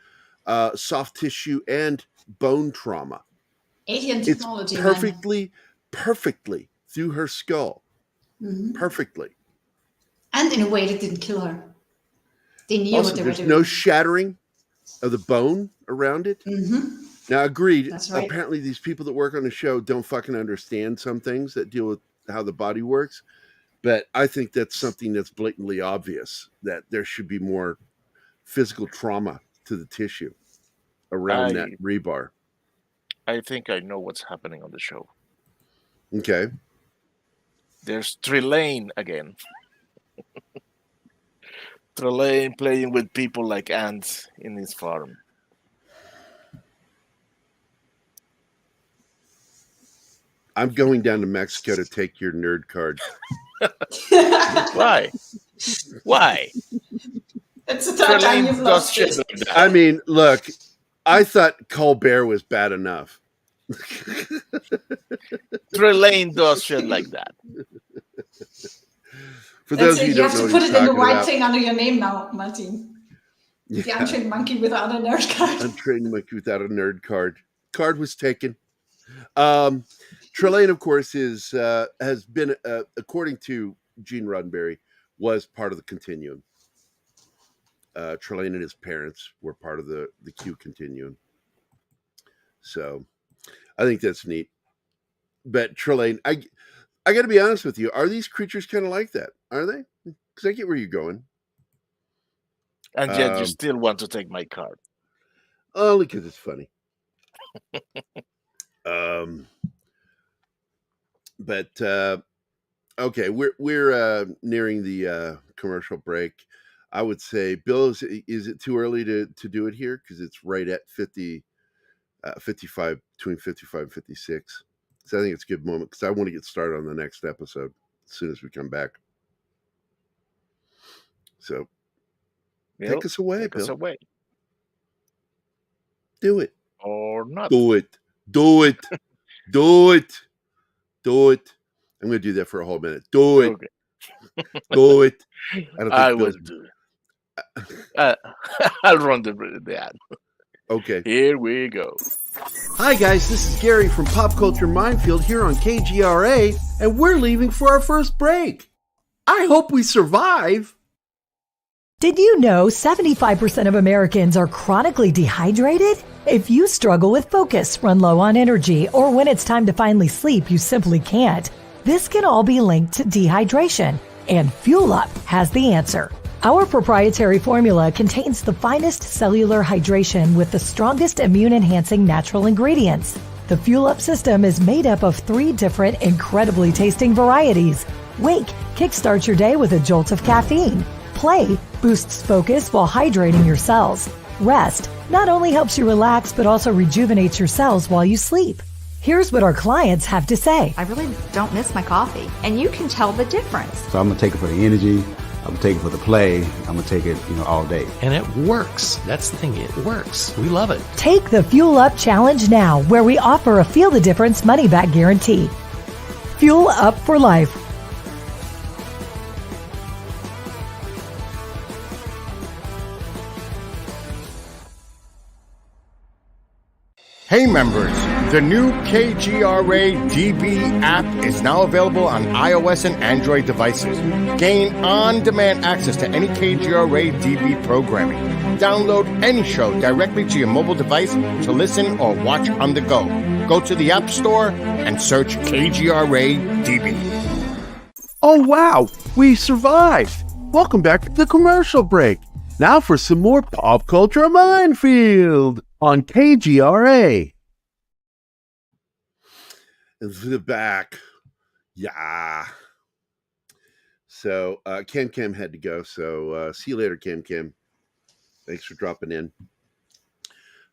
soft tissue and bone trauma? Alien technology. It's perfectly through her skull. Mm-hmm. Perfectly. And in a way that didn't kill her. They knew also, what they were doing. There's no shattering of the bone around it. Mm-hmm. Now, agreed. That's right. Apparently, these people that work on the show don't fucking understand some things that deal with how the body works. But I think that's something that's blatantly obvious, that there should be more physical trauma to the tissue around that rebar. I think I know what's happening on the show. Okay. There's Trelane again. Trelane playing with people like ants in his farm. I'm going down to Mexico to take your nerd card. Why? Why? It's a time you've lost it. I mean, look, I thought Colbert was bad enough. Trelane does shit like that. For those of you who don't know, you have to put it in the white thing under your name now, Martin. Yeah. The untrained monkey without a nerd card. Untrained monkey without a nerd card. Card was taken. Trelane, of course, has been, according to Gene Roddenberry, was part of the Continuum. Trelane and his parents were part of the Q Continuum. So I think that's neat. But Trelane, I got to be honest with you. Are these creatures kind of like that? Are they? Because I get where you're going. And yet you still want to take my card. Only because it's funny. But okay, we're nearing the commercial break. I would say, Bill, is it too early to do it here? Because it's right at 55, between 55 and 56. So I think it's a good moment because I want to get started on the next episode as soon as we come back. So take us away, Take Bill. us away. Do it. Or not. Do it. Do it. Do it. Do it. I'm going to do that for a whole minute. Do it. Okay. Do it. I will do it. I'll run the ad. Okay. Here we go. Hi, guys. This is Gary from Pop Culture Minefield here on KGRA, and we're leaving for our first break. I hope we survive. Did you know 75% of Americans are chronically dehydrated? If you struggle with focus, run low on energy, or when it's time to finally sleep, you simply can't, this can all be linked to dehydration, and Fuel Up has the answer. Our proprietary formula contains the finest cellular hydration with the strongest immune-enhancing natural ingredients. The Fuel Up system is made up of 3 different incredibly tasting varieties. Wake kickstarts your day with a jolt of caffeine. Play boosts focus while hydrating your cells. Rest not only helps you relax, but also rejuvenates your cells while you sleep. Here's what our clients have to say. I really don't miss my coffee, and you can tell the difference. So I'm going to take it for the energy. I'm going to take it for the play. I'm going to take it, all day. And it works. That's the thing. It works. We love it. Take the Fuel Up Challenge now, where we offer a Feel the Difference money-back guarantee. Fuel Up for life. Hey members, the new KGRA DB app is now available on iOS and Android devices. Gain on-demand access to any KGRA DB programming. Download any show directly to your mobile device to listen or watch on the go. Go to the App Store and search KGRA DB. Oh, wow. We survived. Welcome back to the commercial break. Now for some more Pop Culture Minefield on KGRA. And to the back. Yeah. So Cam had to go. So see you later, Cam. Thanks for dropping in.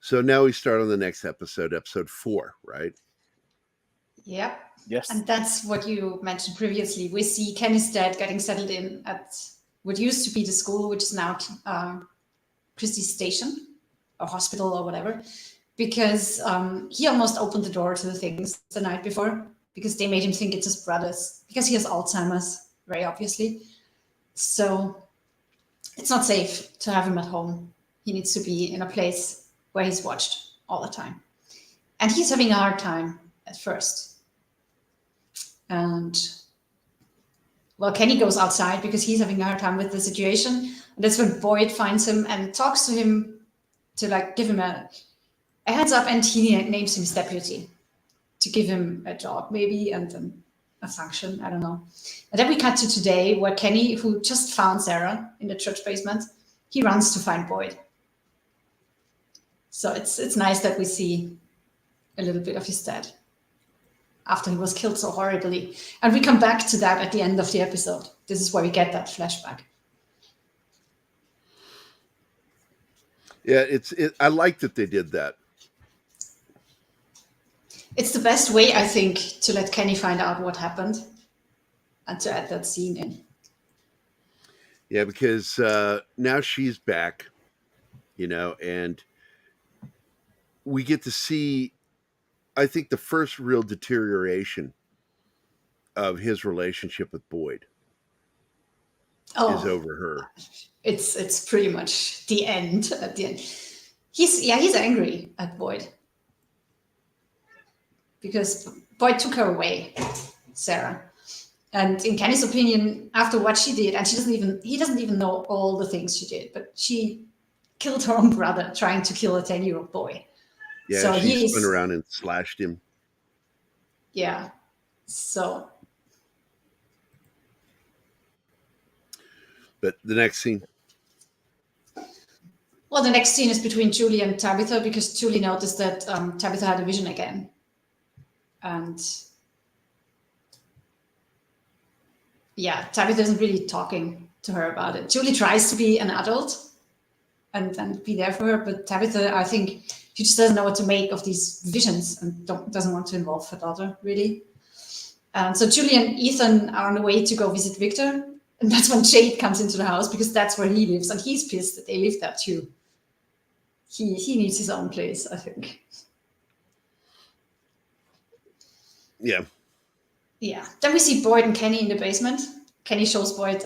So now we start on the next episode 4, right? Yep. Yes. And that's what you mentioned previously. We see Kenny's dad getting settled in at what used to be the school, which is now Christie's Station or hospital or whatever, because he almost opened the door to the things the night before because they made him think it's his brothers because he has Alzheimer's, very obviously. So it's not safe to have him at home. He needs to be in a place where he's watched all the time. And he's having a hard time at first. And well, Kenny goes outside because he's having a hard time with the situation. And that's when Boyd finds him and talks to him to give him a heads up, and he names him his deputy to give him a job maybe and then a function, I don't know. And then we cut to today where Kenny, who just found Sarah in the church basement, he runs to find Boyd. So it's nice that we see a little bit of his dad after he was killed so horribly. And we come back to that at the end of the episode. This is where we get that flashback. Yeah, I like that they did that. It's the best way, I think, to let Kenny find out what happened and to add that scene in. Yeah, because now she's back, and we get to see, I think, the first real deterioration of his relationship with Boyd is over her. It's pretty much the end at the end. He's angry at Boyd because Boyd took her away, Sarah. And in Kenny's opinion, after what she did, and he doesn't even know all the things she did, but she killed her own brother trying to kill a 10-year-old boy. Yeah, so she spun around and slashed him. Yeah. So. But the next scene. Well, the next scene is between Julie and Tabitha because Julie noticed that Tabitha had a vision again. And yeah, Tabitha isn't really talking to her about it. Julie tries to be an adult and be there for her, but Tabitha, I think she just doesn't know what to make of these visions and doesn't want to involve her daughter, really. So Julie and Ethan are on the way to go visit Victor, and that's when Jade comes into the house because that's where he lives, and he's pissed that they live there too. He needs his own place, I think. Yeah. Yeah. Then we see Boyd and Kenny in the basement. Kenny shows Boyd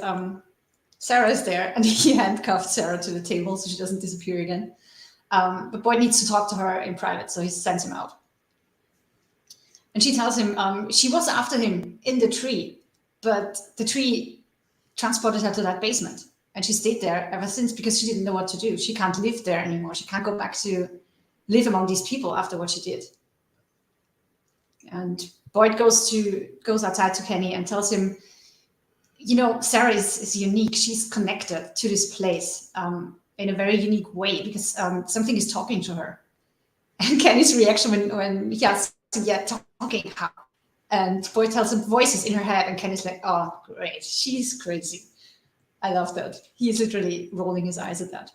Sarah is there, and he handcuffed Sarah to the table so she doesn't disappear again. But Boyd needs to talk to her in private, so he sends him out. And she tells him she was after him in the tree, but the tree transported her to that basement. And she stayed there ever since because she didn't know what to do. She can't live there anymore. She can't go back to live among these people after what she did. And Boyd goes outside to Kenny and tells him, you know, Sarah is unique. She's connected to this place in a very unique way because something is talking to her. And Kenny's reaction when he asks, yeah, talking how? And Boyd tells him voices in her head, and Kenny's like, oh, great, she's crazy. I love that. He's literally rolling his eyes at that.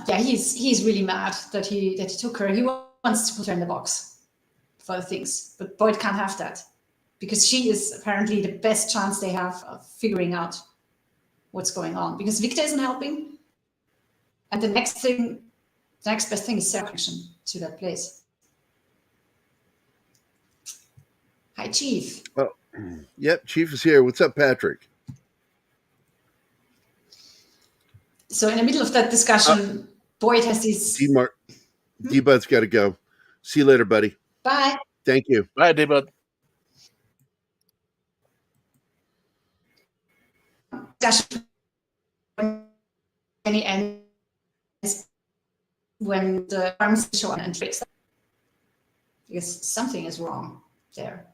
Yeah, he's really mad that he took her. He wants to put her in the box for the things, but Boyd can't have that because she is apparently the best chance they have of figuring out what's going on because Victor isn't helping. And the next best thing is Sarah's connection to that place. Hi, Chief. Oh, yep, Chief is here. What's up, Patrick? So in the middle of that discussion, Boyd has these... D-Bud's got to go. See you later, buddy. Bye. Thank you. Bye, D-Bud. Any ends when the arms show up and fix them. Because something is wrong there.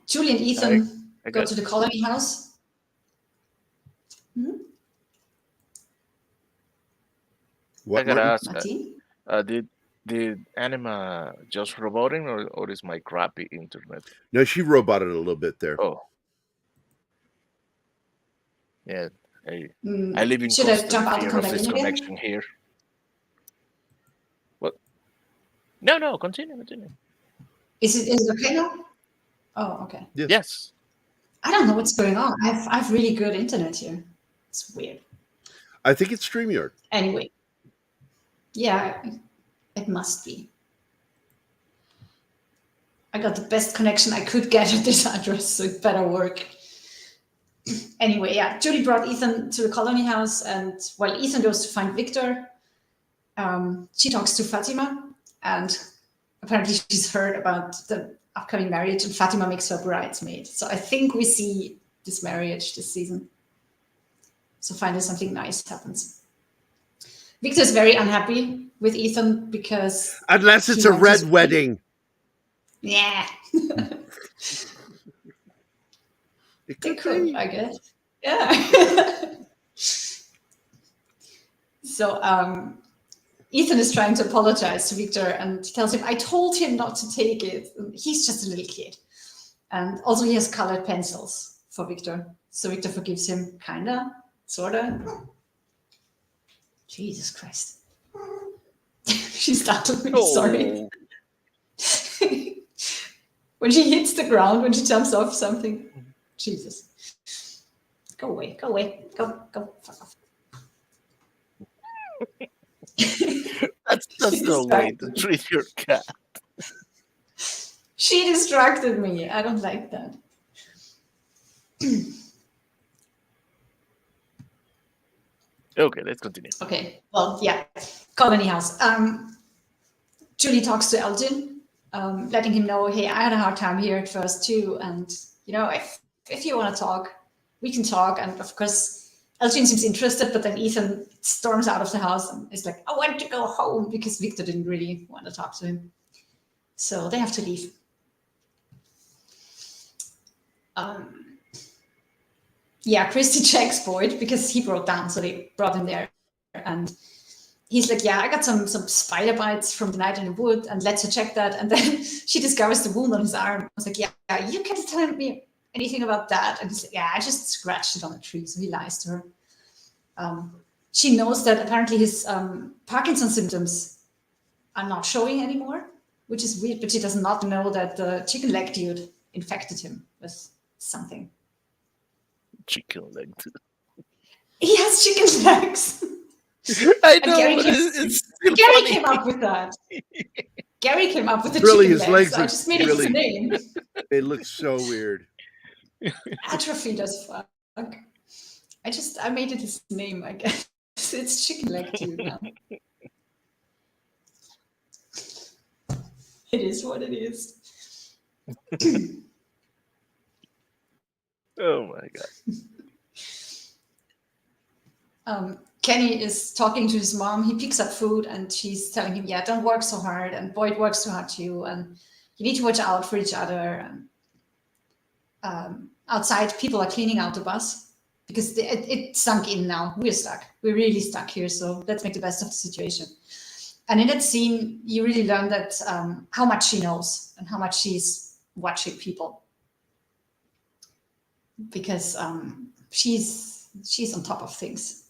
Julie and Ethan go to the colony house. What, I gotta ask, did Anima just roboting or is my crappy internet? No, she roboted a little bit there. Oh. Yeah, I live in Should I jump out and come back in again? Connection here. What? No, continue. Is it okay now? Oh, okay. Yes. I don't know what's going on. I've really good internet here. It's weird. I think it's StreamYard. Anyway. Yeah, it must be. I got the best connection I could get at this address, so it better work. Anyway, yeah, Julie brought Ethan to the colony house, and while Ethan goes to find Victor, she talks to Fatima, and apparently she's heard about the upcoming marriage, and Fatima makes her bridesmaid. So I think we see this marriage this season. So finally something nice happens. Victor's very unhappy with Ethan because... Unless it's a red wedding. Yeah. It could, I guess. Yeah. So Ethan is trying to apologize to Victor and tells him, I told him not to take it. He's just a little kid. And also he has colored pencils for Victor. So Victor forgives him, kinda, sorta. Jesus Christ. She startled me, sorry. When she hits the ground, when she jumps off something. Jesus. Go away. Go, fuck off. That's no way to treat your cat. She distracted me. I don't like that. Okay, let's continue. Okay. Well, yeah. Colony house. Julie talks to Elgin, letting him know, hey, I had a hard time here at first too, and if you want to talk, we can talk. And of course, Elgin seems interested, but then Ethan storms out of the house and is like, I want to go home, because Victor didn't really want to talk to him. So they have to leave. Christy checks Boyd because he broke down, so they brought him there. And he's like, I got some spider bites from the night in the wood, and lets her check that. And then she discovers the wound on his arm. I was like, you can't tell me anything about that. And he's like, I just scratched it on a tree. So he lies to her. She knows that apparently his Parkinson's symptoms are not showing anymore, which is weird, but she does not know that the chicken leg dude infected him with something. Chicken leg. He has chicken legs. I know. Gary came up with that. Gary came up with the Really, chicken his legs. legs I look just made it his name. They look so weird. Atrophied as fuck. I made it his name, I guess. It's chicken leg dude now. It is what it is. Oh my god. Kenny is talking to his mom. He picks up food and she's telling him, don't work so hard. And Boyd works too hard too. And you need to watch out for each other. And outside, people are cleaning out the bus because it sunk in now. We're stuck. We're really stuck here. So let's make the best of the situation. And in that scene, you really learn that how much she knows and how much she's watching people. Because she's on top of things.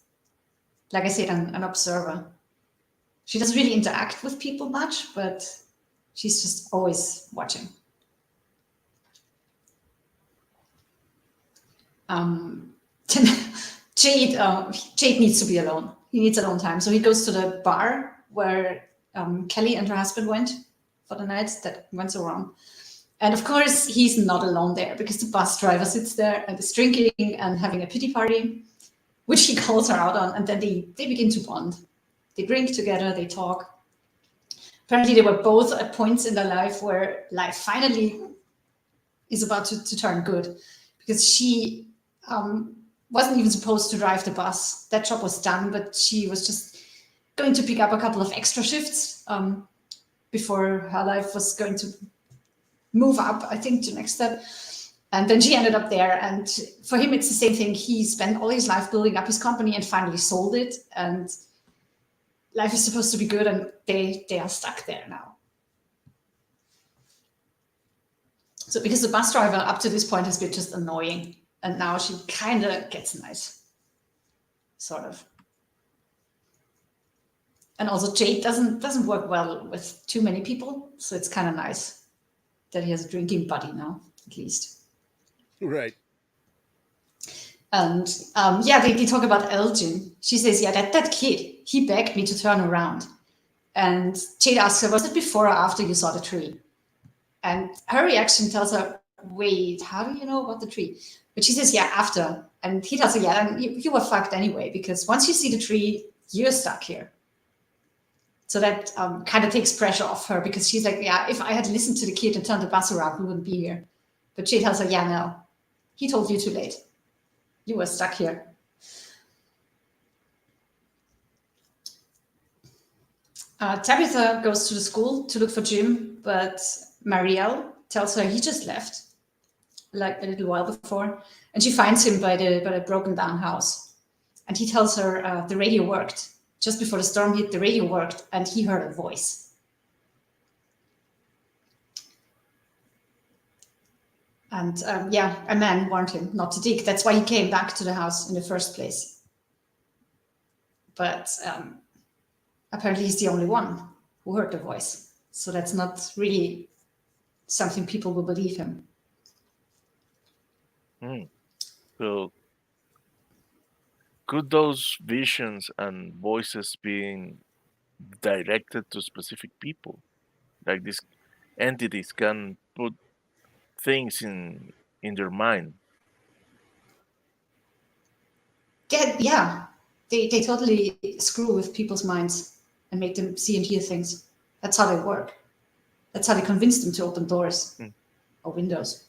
Like I said, an observer. She doesn't really interact with people much, but she's just always watching. Jade needs to be alone. He needs alone time. So he goes to the bar where Kelly and her husband went for the night. That went so wrong. And of course, he's not alone there because the bus driver sits there and is drinking and having a pity party, which he calls her out on. And then they begin to bond. They drink together, they talk. Apparently, they were both at points in their life where life finally is about to turn good, because she wasn't even supposed to drive the bus. That job was done, but she was just going to pick up a couple of extra shifts before her life was going to move up, I think, to the next step. And then she ended up there. And for him, it's the same thing. He spent all his life building up his company and finally sold it. And life is supposed to be good, and they are stuck there now. So because the bus driver up to this point has been just annoying, and now she kind of gets nice, sort of. And also Jade doesn't work well with too many people, so it's kind of nice that he has a drinking buddy now, at least. Right. And they talk about Elgin. She says, that kid, he begged me to turn around. And Jade asks her, was it before or after you saw the tree? And her reaction tells her, wait, how do you know about the tree? But she says, after. And he tells her, and you were fucked anyway, because once you see the tree, you're stuck here. So that kind of takes pressure off her, because she's like, if I had listened to the kid and turned the bus around, we wouldn't be here. But Jade tells her, no, he told you too late. You were stuck here. Tabitha goes to the school to look for Jim, but Marielle tells her he just left, like a little while before, and she finds him by the broken down house. And he tells her the radio worked. Just before the storm hit, the radio worked, and he heard a voice. And a man warned him not to dig. That's why he came back to the house in the first place. But apparently he's the only one who heard the voice. So that's not really something people will believe him. So could those visions and voices being directed to specific people? Like these entities can put things in their mind. They totally screw with people's minds and make them see and hear things. That's how they work. That's how they convince them to open doors or windows.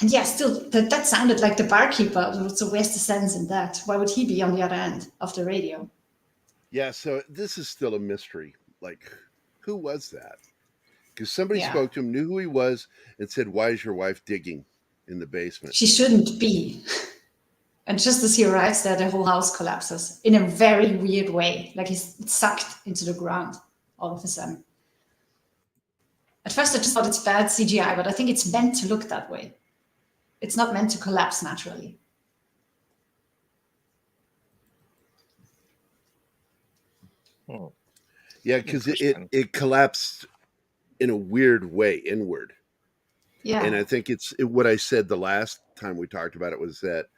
And yeah, still, that sounded like the barkeeper. So where's the sense in that? Why would he be on the other end of the radio? Yeah, so this is still a mystery. Like, who was that? Because somebody spoke to him, knew who he was, and said, "Why is your wife digging in the basement?" She shouldn't be. And just as he arrives there, the whole house collapses in a very weird way. Like he's sucked into the ground all of a sudden. At first, I just thought it's bad CGI, but I think it's meant to look that way. It's not meant to collapse naturally. Yeah, because it collapsed in a weird way inward. Yeah. And I think what I said the last time we talked about it was that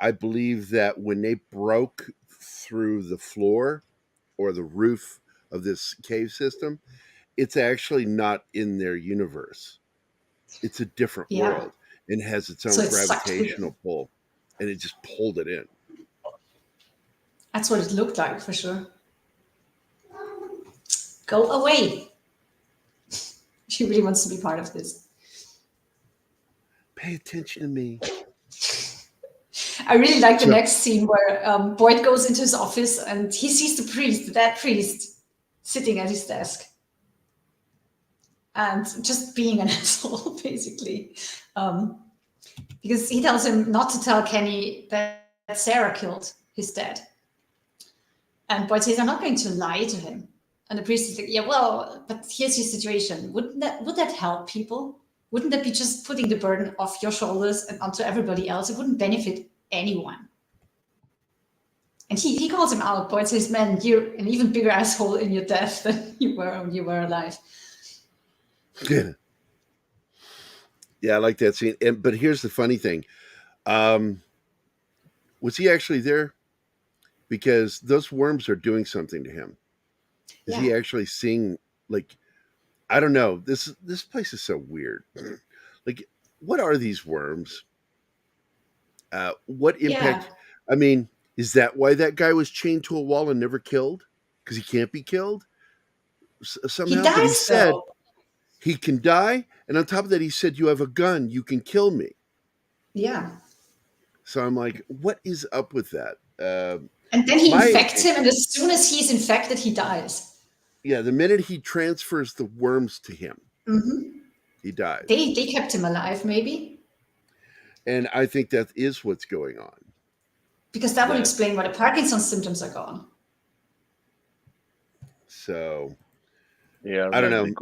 I believe that when they broke through the floor or the roof of this cave system, it's actually not in their universe. It's a different world and has its own gravitational pull, and it just pulled it in. That's what it looked like, for sure. Go away. She really wants to be part of this. Pay attention to me. I really like the next scene where Boyd goes into his office and he sees the dead priest, sitting at his desk. And just being an asshole, basically. Because he tells him not to tell Kenny that Sarah killed his dad. And Boyd says, "I'm not going to lie to him." And the priest is like, "Yeah, well, but here's your situation. Would that help people? Wouldn't that be just putting the burden off your shoulders and onto everybody else? It wouldn't benefit anyone." And he calls him out. Boyd says, "Man, you're an even bigger asshole in your death than you were when you were alive." Yeah, I like that scene. But here's the funny thing. Was he actually there? Because those worms are doing something to him. Is he actually seeing, like, I don't know. This place is so weird. Like, what are these worms? What impact? Yeah. I mean, is that why that guy was chained to a wall and never killed? Because he can't be killed? Somehow. He dies, but he said though. He can die. And on top of that, he said, "You have a gun. You can kill me." Yeah. So I'm like, what is up with that? And then he infects him, and as soon as he's infected, he dies. Yeah, the minute he transfers the worms to him, he dies. They kept him alive, maybe. And I think that is what's going on. Because that would explain why the Parkinson's symptoms are gone. So, yeah, I don't know. The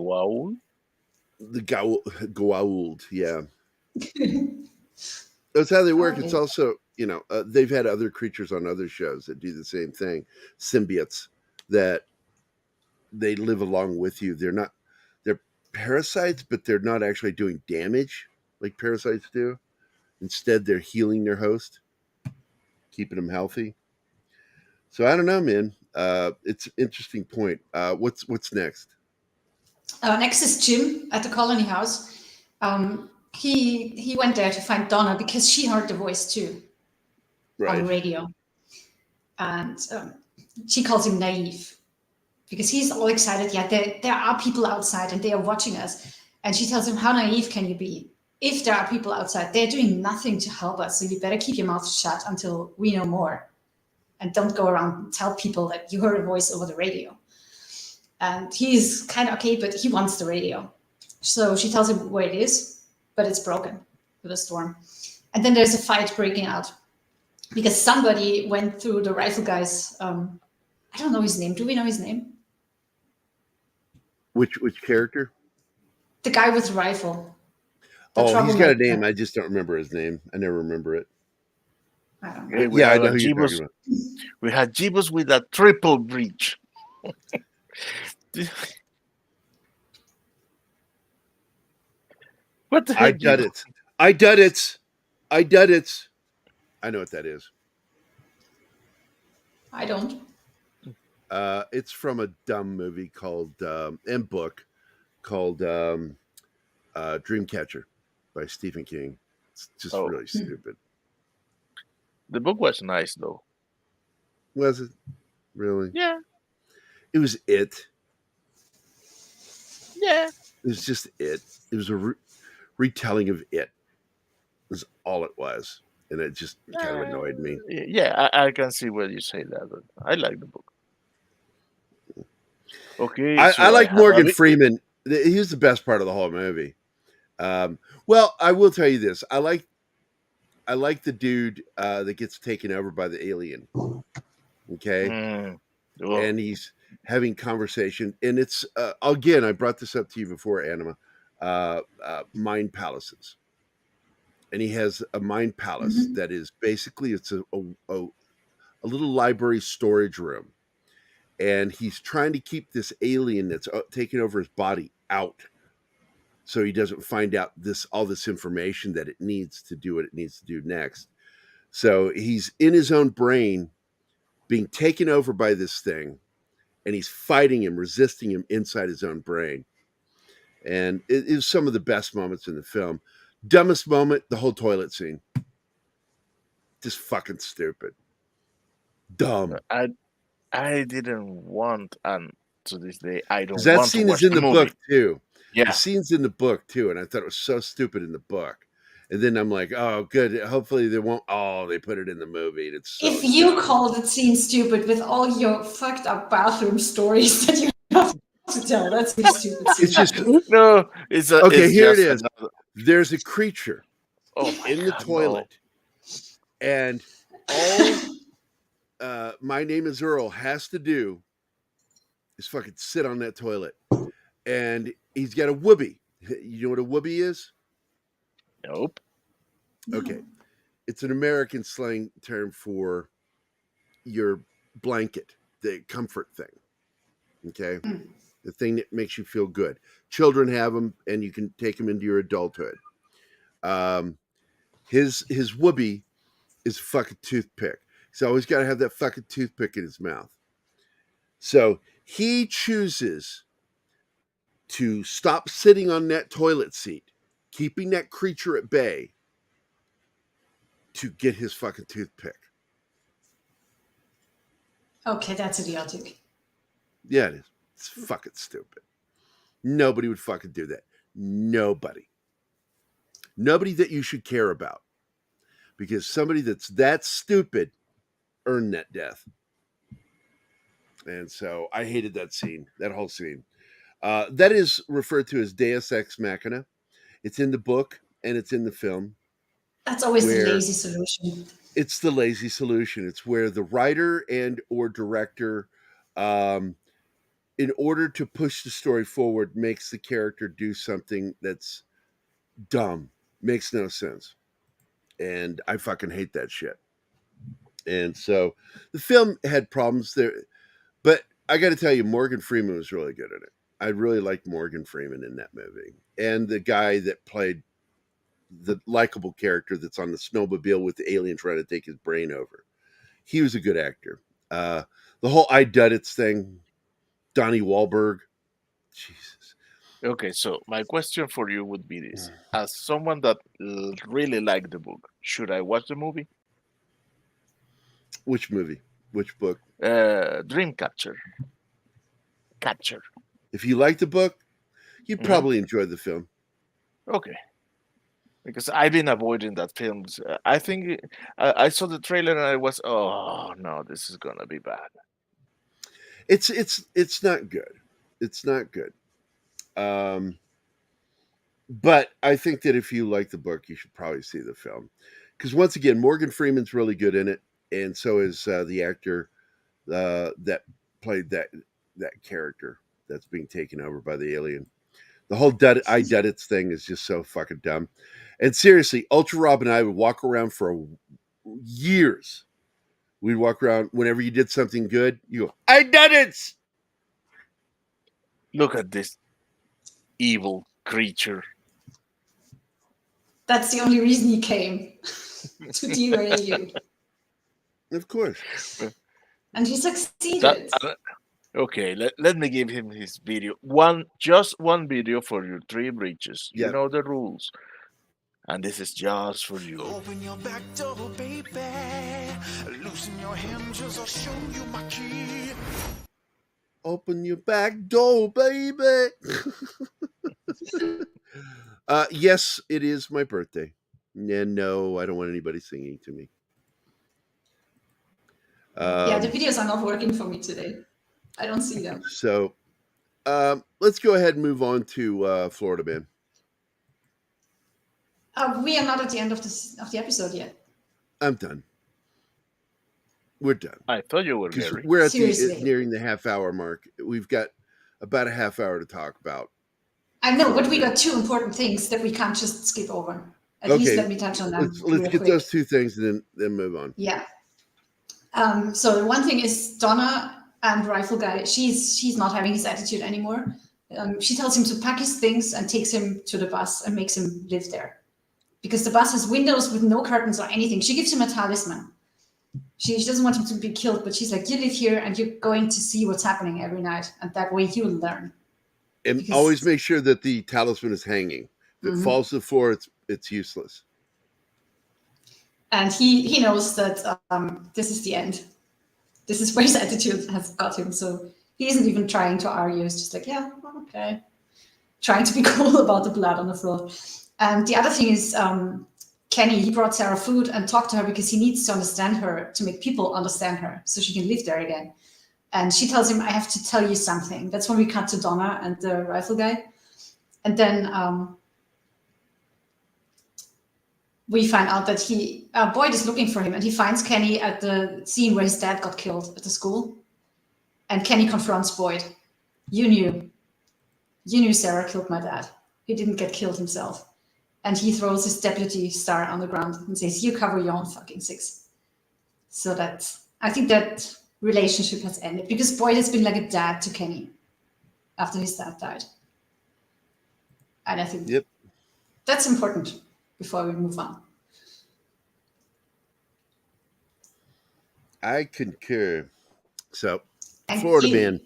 Goa'uld, yeah. That's how they work. It's also, they've had other creatures on other shows that do the same thing. Symbiotes that they live along with you. They're parasites, but they're not actually doing damage like parasites do. Instead, they're healing their host, keeping them healthy. So I don't know, man. It's an interesting point. What's next? Next is Jim at the Colony House. He went there to find Donna because she heard the voice too on the radio. And she calls him naive because he's all excited. Yeah, there are people outside and they are watching us. And she tells him, "How naive can you be? If there are people outside, they're doing nothing to help us. So you better keep your mouth shut until we know more. And don't go around and tell people that you heard a voice over the radio." And he's kind of okay, but he wants the radio. So she tells him where it is, but it's broken with a storm. And then there's a fight breaking out because somebody went through the rifle guy's, I don't know his name. Do we know his name? Which character? The guy with the rifle. Oh, he's got a name. I just don't remember his name. I never remember it. I don't know. Yeah, I know who you're talking about. We had Jeebus with a triple breach. What the heck? I did it. I did it. I know what that is. I don't. It's from a dumb movie called and book called Dreamcatcher by Stephen King. It's just really stupid. The book was nice though. Was it? Really? Yeah. It was it. Yeah. It was just it. It was a retelling of it. Was all it was, and it just kind of annoyed me. Yeah, I can see why you say that, but I like the book. Okay, I like Morgan Freeman. He was the best part of the whole movie. Well, I will tell you this: I like the dude that gets taken over by the alien. Okay, and he's having conversation, and it's again. I brought this up to you before, Anima. Mind palaces. And he has a mind palace that is basically it's a little library storage room, and he's trying to keep this alien that's taking over his body out, so he doesn't find out all this information that it needs to do what it needs to do next. So he's in his own brain, being taken over by this thing, and he's fighting him, resisting him inside his own brain. And it is some of the best moments in the film. Dumbest moment, the whole toilet scene. Just fucking stupid. Dumb. I didn't want, and to this day, I don't want that to scene watch is in the movie. book too. Yeah. The scene's in the book too, and I thought it was so stupid in the book. And then I'm like, oh, good. Hopefully they won't. Oh, they put it in the movie. And it's so if you call the scene stupid with all your fucked up bathroom stories that you have to tell, that's a stupid scene. It's just no. It's okay. it's Here it just is. There's a creature in the toilet, and all My Name Is Earl has to do is fucking sit on that toilet, and he's got a whoopee. You know what a whoopee is? Nope. Okay, it's an American slang term for your blanket, the comfort thing. Okay, the thing that makes you feel good. Children have them, and you can take them into your adulthood. His whoopee is a fucking toothpick. He's always got to have that fucking toothpick in his mouth. So he chooses to stop sitting on that toilet seat, keeping that creature at bay, to get his fucking toothpick. Okay, that's idiotic. Yeah, it is. It's fucking stupid. Nobody would fucking do that. Nobody that you should care about, because somebody that's that stupid earned that death. And so I hated that scene, that whole scene. That is referred to as Deus Ex Machina. It's in the book and it's in the film. That's always the lazy solution. It's the lazy solution. It's where the writer and or director, in order to push the story forward, makes the character do something that's dumb, makes no sense. And I fucking hate that shit. And so the film had problems there, but I got to tell you, Morgan Freeman was really good at it. I really liked Morgan Freeman in that movie. And the guy that played the likable character that's on the snowmobile with the alien trying to take his brain over. He was a good actor. The whole I Dud It's thing, Donnie Wahlberg. Jesus. Okay, so my question for you would be this. As someone that really liked the book, should I watch the movie? Which movie? Which book? Dreamcatcher. Catcher. If you like the book, you'd probably enjoy the film. Okay. Because I've been avoiding that film. I think I saw the trailer and I was, oh no, this is gonna be bad. It's not good. It's not good. But I think that if you like the book, you should probably see the film. Because once again, Morgan Freeman's really good in it, and so is the actor that played that character that's being taken over by the alien. The whole I Dud It's thing is just so fucking dumb. And seriously, Ultra Rob and I would walk around for years. We'd walk around whenever you did something good, you go, I did it! Look at this evil creature. That's the only reason he came, to derail you. Of course. And he succeeded. Okay, let me give him his video. Just one video for your 3 breaches. Yeah. You know the rules. And this is just for you. Open your back door, baby. Loosen your hinges, I'll show you my key. Open your back door, baby. Yes, it is my birthday. And no, I don't want anybody singing to me. Yeah, the videos are not working for me today. I don't see them. So let's go ahead and move on to Florida Man. We are not at the end of the episode yet. I'm done. We're done. I thought you were Gary. We're at Seriously. nearing the half-hour mark. We've got about a half hour to talk about. I know, but we got two important things that we can't just skip over. At least let me touch on them. Let's get those two things and then move on. Yeah. So one thing is Donna and Rifle Guy. She's not having his attitude anymore. She tells him to pack his things and takes him to the bus and makes him live there. Because the bus has windows with no curtains or anything. She gives him a talisman. She doesn't want him to be killed, but she's like, you live here and you're going to see what's happening every night. And that way you'll learn. And always make sure that the talisman is hanging. If it falls to the floor, it's useless. And he knows that this is the end. This is where his attitude has got him. So he isn't even trying to argue. He's just like, yeah, okay. Trying to be cool about the blood on the floor. And the other thing is Kenny, he brought Sarah food and talked to her because he needs to understand her, to make people understand her so she can live there again. And she tells him, I have to tell you something. That's when we cut to Donna and the Rifle Guy. And then we find out that Boyd is looking for him, and he finds Kenny at the scene where his dad got killed at the school. And Kenny confronts Boyd. You knew Sarah killed my dad. He didn't get killed himself. And he throws his deputy star on the ground and says, you cover your own fucking six. So I think that relationship has ended because Boyd has been like a dad to Kenny after his dad died. And I think that's important before we move on. I concur. So, Thank Florida you.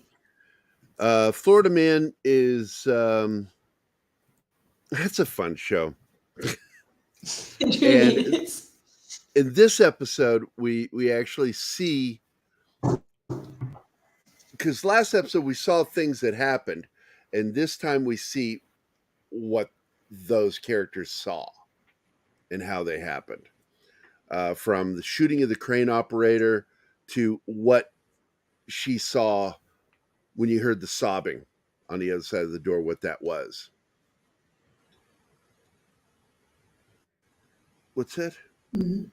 Man. Florida Man is that's a fun show. It really is. In this episode, we actually see, because last episode we saw things that happened, and this time we see what those characters saw and how they happened. From the shooting of the crane operator to what she saw when you heard the sobbing on the other side of the door, what that was. What's that? Mm-hmm.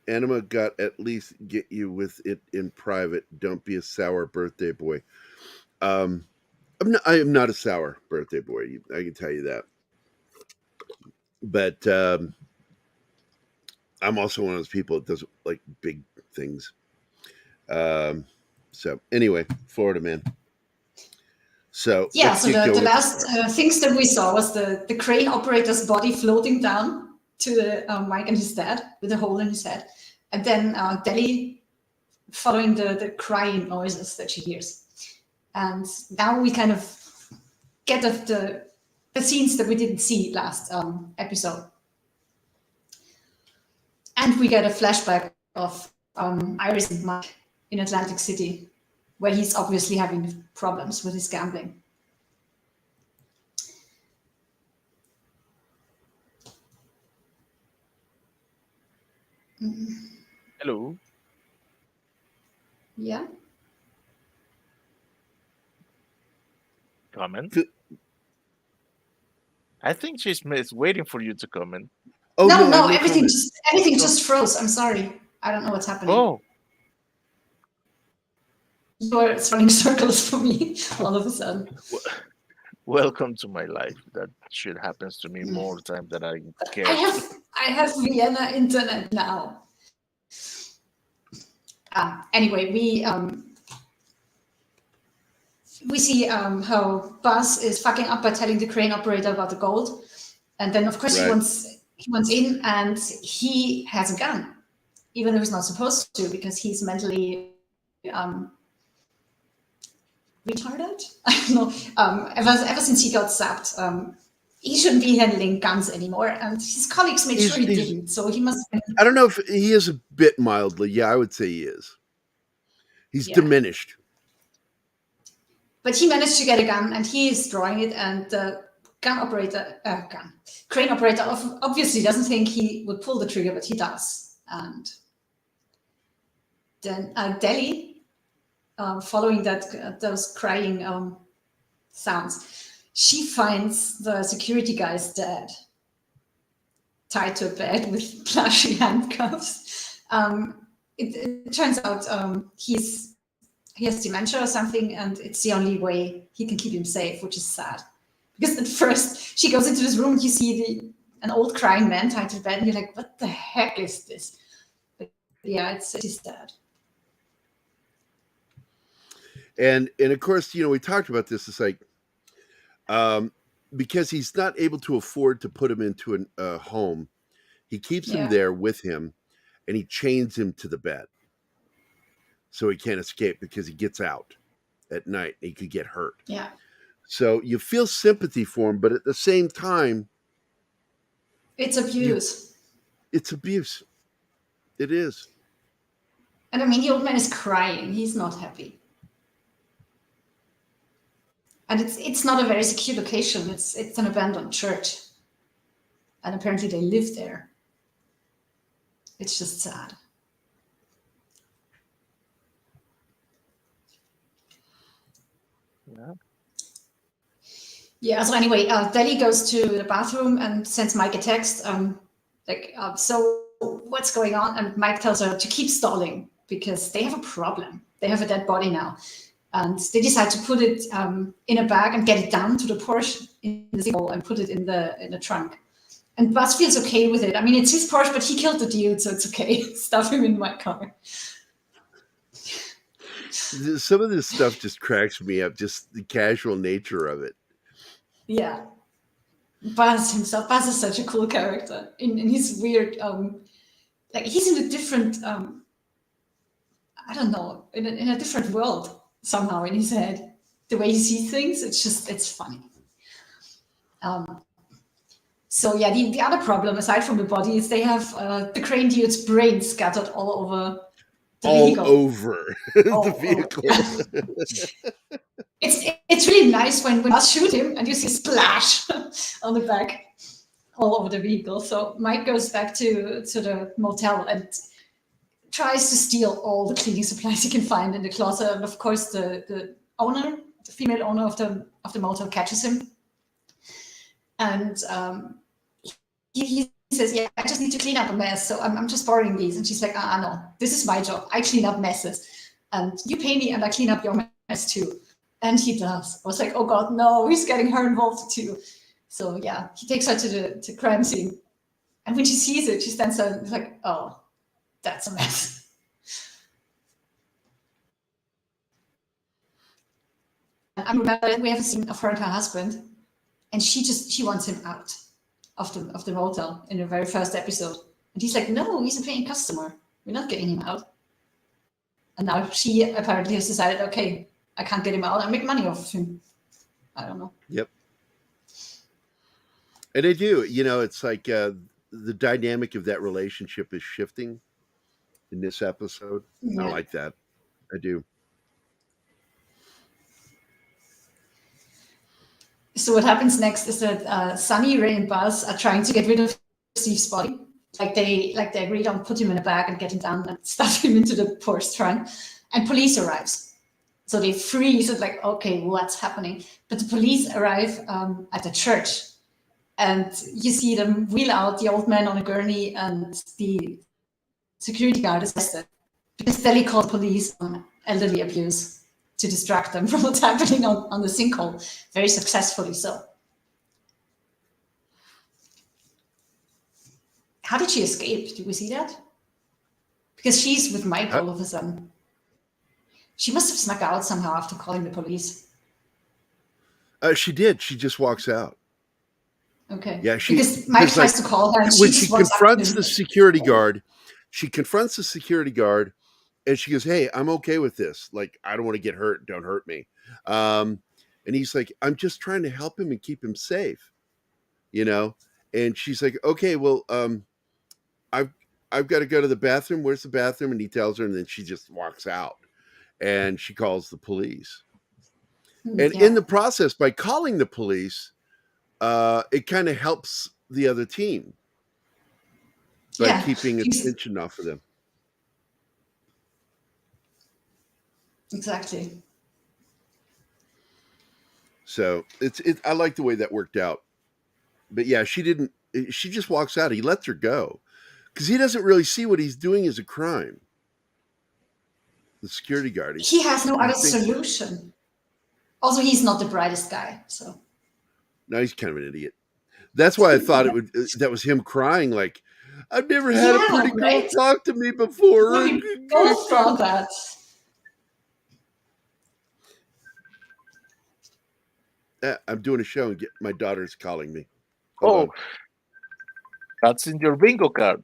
Anima got at least get you with it in private. Don't be a sour birthday boy. I am not a sour birthday boy. I can tell you that. But I'm also one of those people that doesn't like big things. So anyway, Florida Man. So yeah, so the last things that we saw was the crane operator's body floating down to the Mike and his dad with a hole in his head, and then Deli following the crying noises that she hears. And now we kind of get the scenes that we didn't see last episode. And we get a flashback of Iris and Mike in Atlantic City, where he's obviously having problems with his gambling. Hello. Yeah. Comment. I think she's waiting for you to comment. Oh, no, everything just froze. I'm sorry. I don't know what's happening. Oh. You're running circles for me all of a sudden. Welcome to my life. That shit happens to me more time than I care. I have Vienna internet now. Anyway, we see how Buzz is fucking up by telling the crane operator about the gold, and then of course he wants in, and he has a gun, even though he's not supposed to because he's mentally retarded. I don't know. Ever since he got zapped, he shouldn't be handling guns anymore, and his colleagues made sure he didn't. So he must. I don't know if he is a bit mildly. Yeah, I would say he is. He's diminished. But he managed to get a gun, and he is drawing it, and the crane operator obviously doesn't think he would pull the trigger, but he does. And then Deli, following those crying sounds, she finds the security guys dead, tied to a bed with plushy handcuffs. It turns out he has dementia or something, and it's the only way he can keep him safe, which is sad. Because at first she goes into this room and you see an old crying man tied to the bed, and you're like, what the heck is this? But yeah, it's his dad. And of course, we talked about this. It's like, because he's not able to afford to put him into a home, he keeps him there with him, and he chains him to the bed so he can't escape, because he gets out at night and he could get hurt. Yeah. So you feel sympathy for him, but at the same time, it's abuse. It's abuse. It is. And I mean, the old man is crying. He's not happy. And it's not a very secure location. It's an abandoned church. And apparently they live there. It's just sad. Yeah. Yeah, so anyway, Deli goes to the bathroom and sends Mike a text, so what's going on? And Mike tells her to keep stalling because they have a problem. They have a dead body now. And they decide to put it in a bag and get it down to the Porsche in the sinkhole and put it in the trunk. And Buzz feels okay with it. I mean, it's his Porsche, but he killed the dude, so it's okay. Stuff him in my car. Some of this stuff just cracks me up, just the casual nature of it. Yeah. Buzz himself. Buzz is such a cool character in his weird, he's in a different, I don't know, in a different world somehow in his head. The way he sees things, it's funny. So yeah, the other problem, aside from the body, is they have the crane dude's brain scattered all over the vehicle. Over the vehicle. It's really nice when Buzz shoot him and you see splash on the back all over the vehicle. So Mike goes back to the motel and tries to steal all the cleaning supplies he can find in the closet. And of course, the owner, the female owner of the motel, catches him. And he says, yeah, I just need to clean up a mess. So I'm just borrowing these. And she's like, no, this is my job. I clean up messes. And you pay me and I clean up your mess too. And he does. I was like, oh God, no, he's getting her involved too. So yeah, he takes her to the crime scene. And when she sees it, she stands there and is like, oh, that's a mess. And I remember we have a scene of her and her husband, and she wants him out of the motel in the very first episode. And he's like, no, he's a paying customer. We're not getting him out. And now she apparently has decided, okay, I can't get him out. I make money off of him. I don't know. Yep. And I do. It's like the dynamic of that relationship is shifting in this episode. Yeah. I like that. I do. So what happens next is that Sunny, Ray, and Buzz are trying to get rid of Steve's body. Like they agreed on put him in a bag and get him down and stuff him into the Porsche trunk. And police arrives. So they freeze it like, okay, what's happening? But the police arrive at the church. And you see them wheel out the old man on a gurney, and the security guard is arrested. Because Deli called police on elderly abuse to distract them from what's happening on the sinkhole. Very successfully so. How did she escape? Did we see that? Because she's with Mike all of a sudden. She must have snuck out somehow after calling the police. She did. She just walks out. Okay. Yeah, because Mike tries to call her. And when she confronts the security guard, and she goes, "Hey, I'm okay with this. Like, I don't want to get hurt. Don't hurt me." And he's like, "I'm just trying to help him and keep him safe." you know, and she's like, okay, well, I've got to go to the bathroom. Where's the bathroom? And he tells her, and then she just walks out, and she calls the police. And in the process, by calling the police, it kind of helps the other team by keeping attention off of them. Exactly. So I like the way that worked out. But yeah, she just walks out. He lets her go because he doesn't really see what he's doing as a crime. The security guard. He has no other solution. Also, he's not the brightest guy, so. No, he's kind of an idiot. That's why I thought that was him crying. Like, I've never had a pretty girl talk to me before. We both thought that. I'm doing a show and my daughter's calling me. Hold on. That's in your bingo card.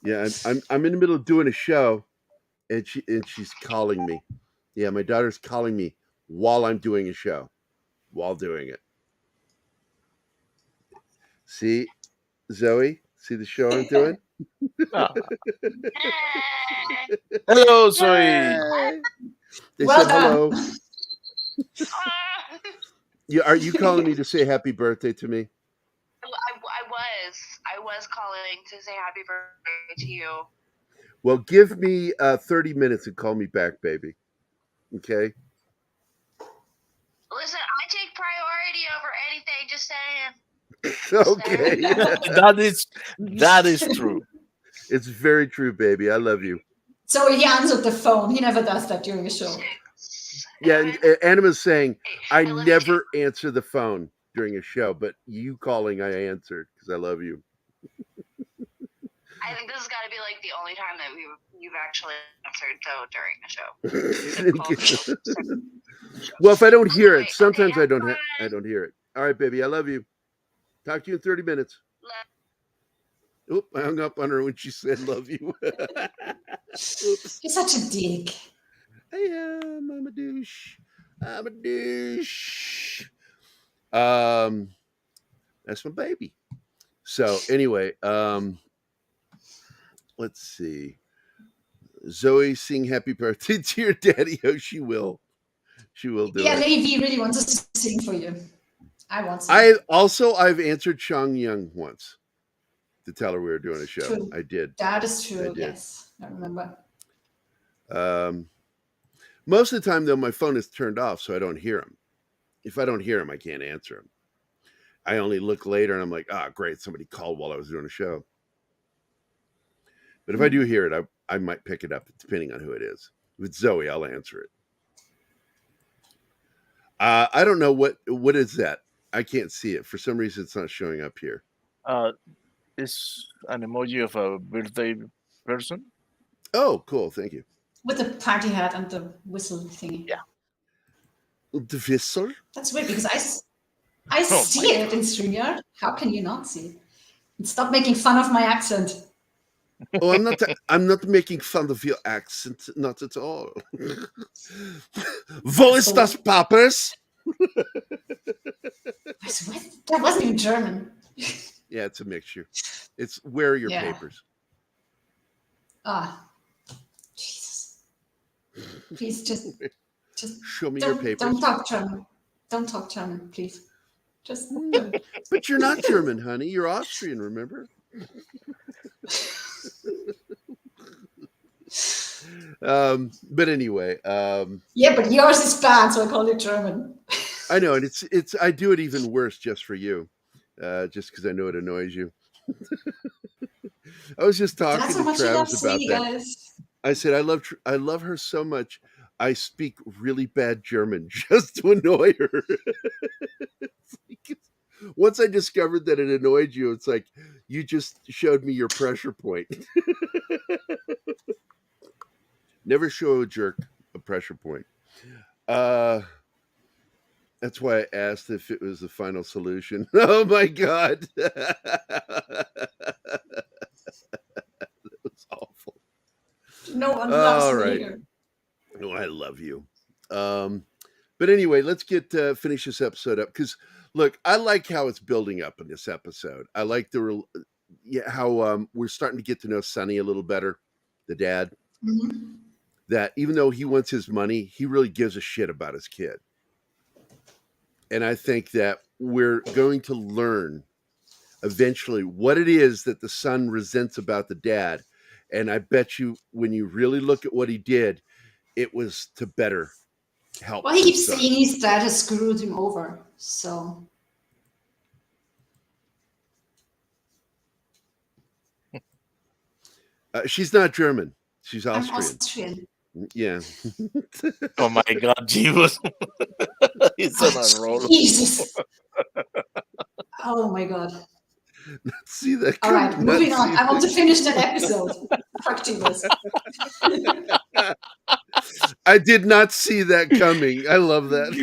Yeah, I'm in the middle of doing a show, and she's calling me. Yeah, my daughter's calling me while I'm doing a show, while doing it. See, Zoe? See the show I'm doing? Hello, Zoe. They said hello. Are you calling me to say happy birthday to me? I was calling to say happy birthday to you. Well, give me 30 minutes and call me back, baby. Okay? Listen, I take priority over anything, just saying. Okay. That is true. It's very true, baby. I love you. So he answered the phone. He never does that during a show. Yeah, and Anima's saying, I never answer the phone during a show, but you calling, I answered because I love you. I think this has got to be like the only time that you've actually answered during a show. Well, if I don't hear it, sometimes I don't hear it. All right, baby, I love you. Talk to you in 30 minutes. Oop, I hung up on her when she said love you. Oops. You're such a dick. I am. I'm a douche. I'm a douche. That's my baby. So anyway, let's see. Zoe, sing happy birthday to your daddy. Oh, she will. She will do it. Yeah, Levi really wants us to sing for you. I want to. I've answered Chang Young once to tell her we were doing a show. True. I did. That is true. Yes, I remember. Most of the time, though, my phone is turned off, so I don't hear him. If I don't hear him, I can't answer him. I only look later, and I'm like, great, somebody called while I was doing a show. But if I do hear it, I might pick it up, depending on who it is. If it's Zoe, I'll answer it. I don't know what is that. I can't see it. For some reason, it's not showing up here. It's an emoji of a birthday person. Oh, cool. Thank you. With the party hat and the whistle thingy. Yeah. The whistle? That's weird because I see it in StreamYard. How can you not see it? And stop making fun of my accent. Oh, I'm not making fun of your accent, not at all. Wo ist das, Papas? That wasn't even German. Yeah, it's a mixture. It's where are your papers? Jesus. Please just show me your papers. Don't talk German. Don't talk German, please. Just. But you're not German, honey. You're Austrian, remember? But anyway. Yeah, but yours is bad, so I call it German. I know, and it's I do it even worse just for you, just because I know it annoys you. I was just talking to Travis about that. Guys. I said I love her so much. I speak really bad German just to annoy her. Once I discovered that it annoyed you, it's like you just showed me your pressure point. Never show a jerk a pressure point. That's why I asked if it was the final solution. Oh my God. That was awful. No one loves all me right. here. No, I love you. But But anyway, let's get finish this episode up because look, I like how it's building up in this episode. I like how we're starting to get to know Sonny a little better, the dad. Mm-hmm. That even though he wants his money, he really gives a shit about his kid. And I think that we're going to learn eventually what it is that the son resents about the dad. And I bet you when you really look at what he did, it was to better help. Well, he keeps saying his dad has screwed him over. So. She's not German. She's Austrian. I'm Austrian. Yeah. Oh my God, Jesus. He's on a roll. Jesus. Oh my God. Let's see that. All right, moving on. I want to finish that episode. I did not see that coming. I love that.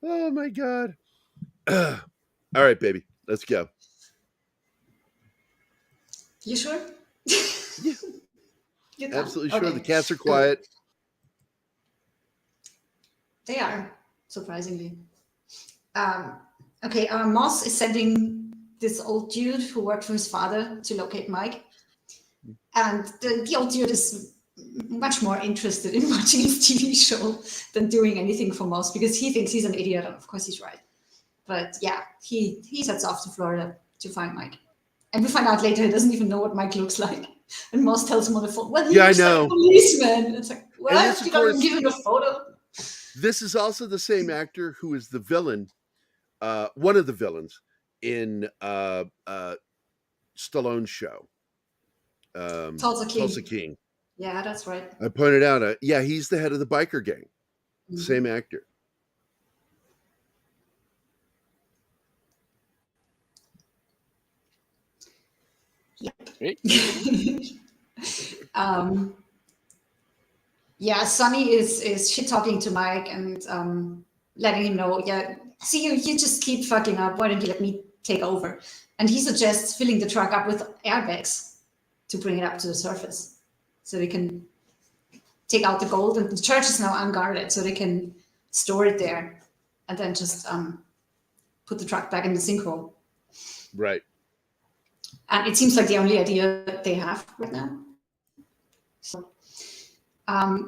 Oh my God. All right, baby. Let's go. You sure? Yeah. Absolutely sure. Okay. The cats are quiet. They are, surprisingly. Okay, Moss is sending this old dude who worked for his father to locate Mike. And the old dude is much more interested in watching his TV show than doing anything for Moss because he thinks he's an idiot. And of course, he's right. But yeah, he sets off to Florida to find Mike. And we find out later he doesn't even know what Mike looks like. And Moss tells him on the phone, well, he looks like a policeman. It's like, what? You don't even give him a photo? This is also the same actor who is the villain, one of the villains in Stallone's show. Tulsa King. Yeah, that's right. I pointed out, yeah, he's the head of the biker gang. Mm-hmm. Same actor. Yep. Yeah, Sonny is shit talking to Mike and letting him know, yeah, see, you just keep fucking up. Why don't you let me take over? And he suggests filling the truck up with airbags to bring it up to the surface so they can take out the gold. And the church is now unguarded, so they can store it there and then just put the truck back in the sinkhole. Right. And it seems like the only idea they have right now. So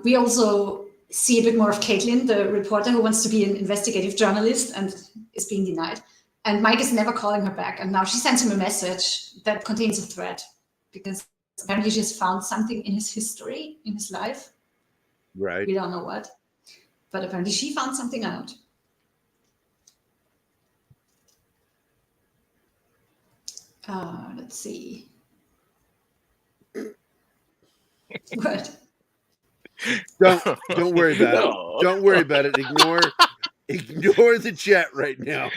we also see a bit more of Caitlin, the reporter who wants to be an investigative journalist and is being denied. And Mike is never calling her back. And now she sends him a message that contains a threat because apparently she's found something in his history, in his life. Right. We don't know what. But apparently she found something out. Let's see. What? Don't worry about it. Don't worry about it. Ignore the chat right now.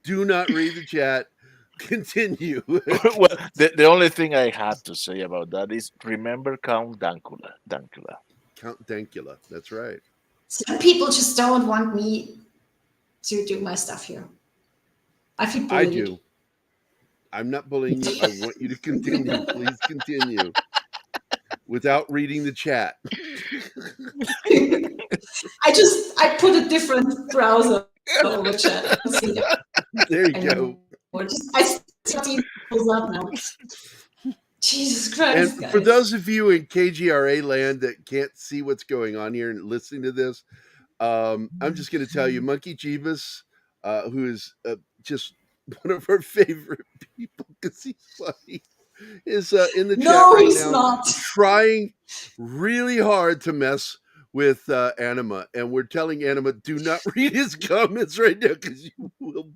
Do not read the chat. Continue. Well, the only thing I had to say about that is remember Count Dankula. Count Dankula. That's right. Some people just don't want me to do my stuff here. I feel bullied. I do. I'm not bullying you. I want you to continue. Please continue. Without reading the chat. I put a different browser over chat. There you go. I see pulls up now. Jesus Christ. And guys. for those of you in KGRA land that can't see what's going on here and listening to this, I'm just going to tell you, Monkey Jeebus, who is just one of our favorite people because he's funny, is in the chat right now, not trying really hard to mess with Anima, and we're telling Anima, do not read his comments right now because you will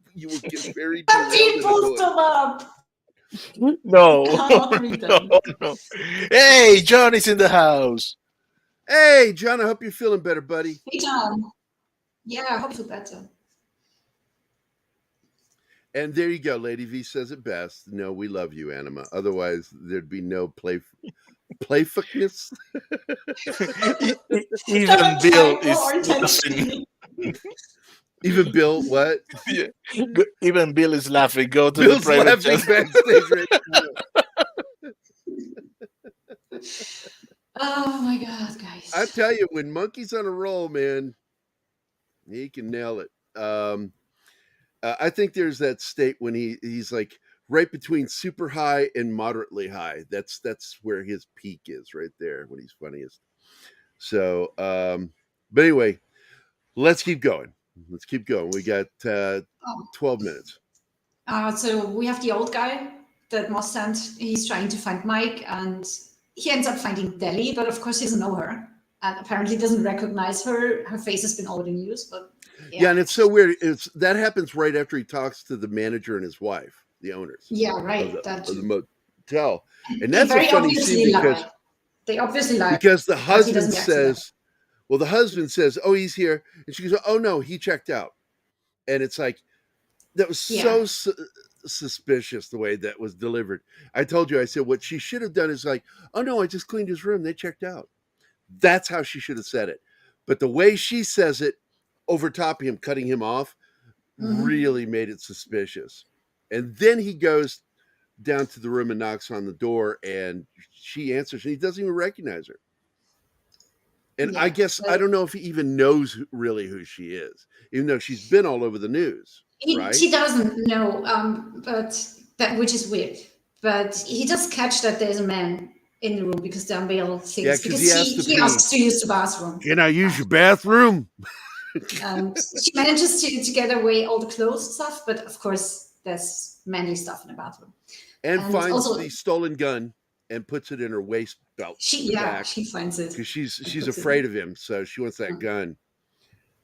get very people still up. No. Hey, John is in the house. Hey, John, I hope you're feeling better, buddy. Hey, John. Yeah, I hope you feel better. And there you go. Lady V says it best. No, we love you, Anima. Otherwise, there'd be no playfulness. Even Bill is Even Bill, what? Yeah. Even Bill is laughing. Go to Bill's the private laughing backstage right now. Oh my god, guys. I tell you, when Monkey's on a roll, man, he can nail it. I think there's that state when he's like right between super high and moderately high. That's where his peak is, right there when he's funniest. So, but anyway, let's keep going. Let's keep going. We got 12 minutes. So we have the old guy that Moss sent. He's trying to find Mike, and he ends up finding Deli, but of course he doesn't know her, and apparently doesn't recognize her. Her face has been all over the news, but yeah, and it's so weird. That happens right after he talks to the manager and his wife, the owners. Yeah, right. Of the motel, and that's a funny scene because they obviously lie because the husband says, "Well, the husband says, oh, he's here," and she goes, "Oh no, he checked out," and it's like that was so suspicious the way that was delivered. I told you, I said what she should have done is like, "Oh no, I just cleaned his room. They checked out." That's how she should have said it. But the way she says it, over top of him, cutting him off, really made it suspicious. And then he goes down to the room and knocks on the door, and she answers, and he doesn't even recognize her. And I guess I don't know if he even knows really who she is, even though she's been all over the news. Right? He doesn't know, but that, which is weird. But he does catch that there's a man in the room because the unveil thinks because he asks to use the bathroom. Can I use your bathroom? And she manages to get away all the clothes stuff, but of course there's manly stuff in the bathroom. And finds also the stolen gun and puts it in her waist belt. She finds it because she's afraid of him, so she wants that gun.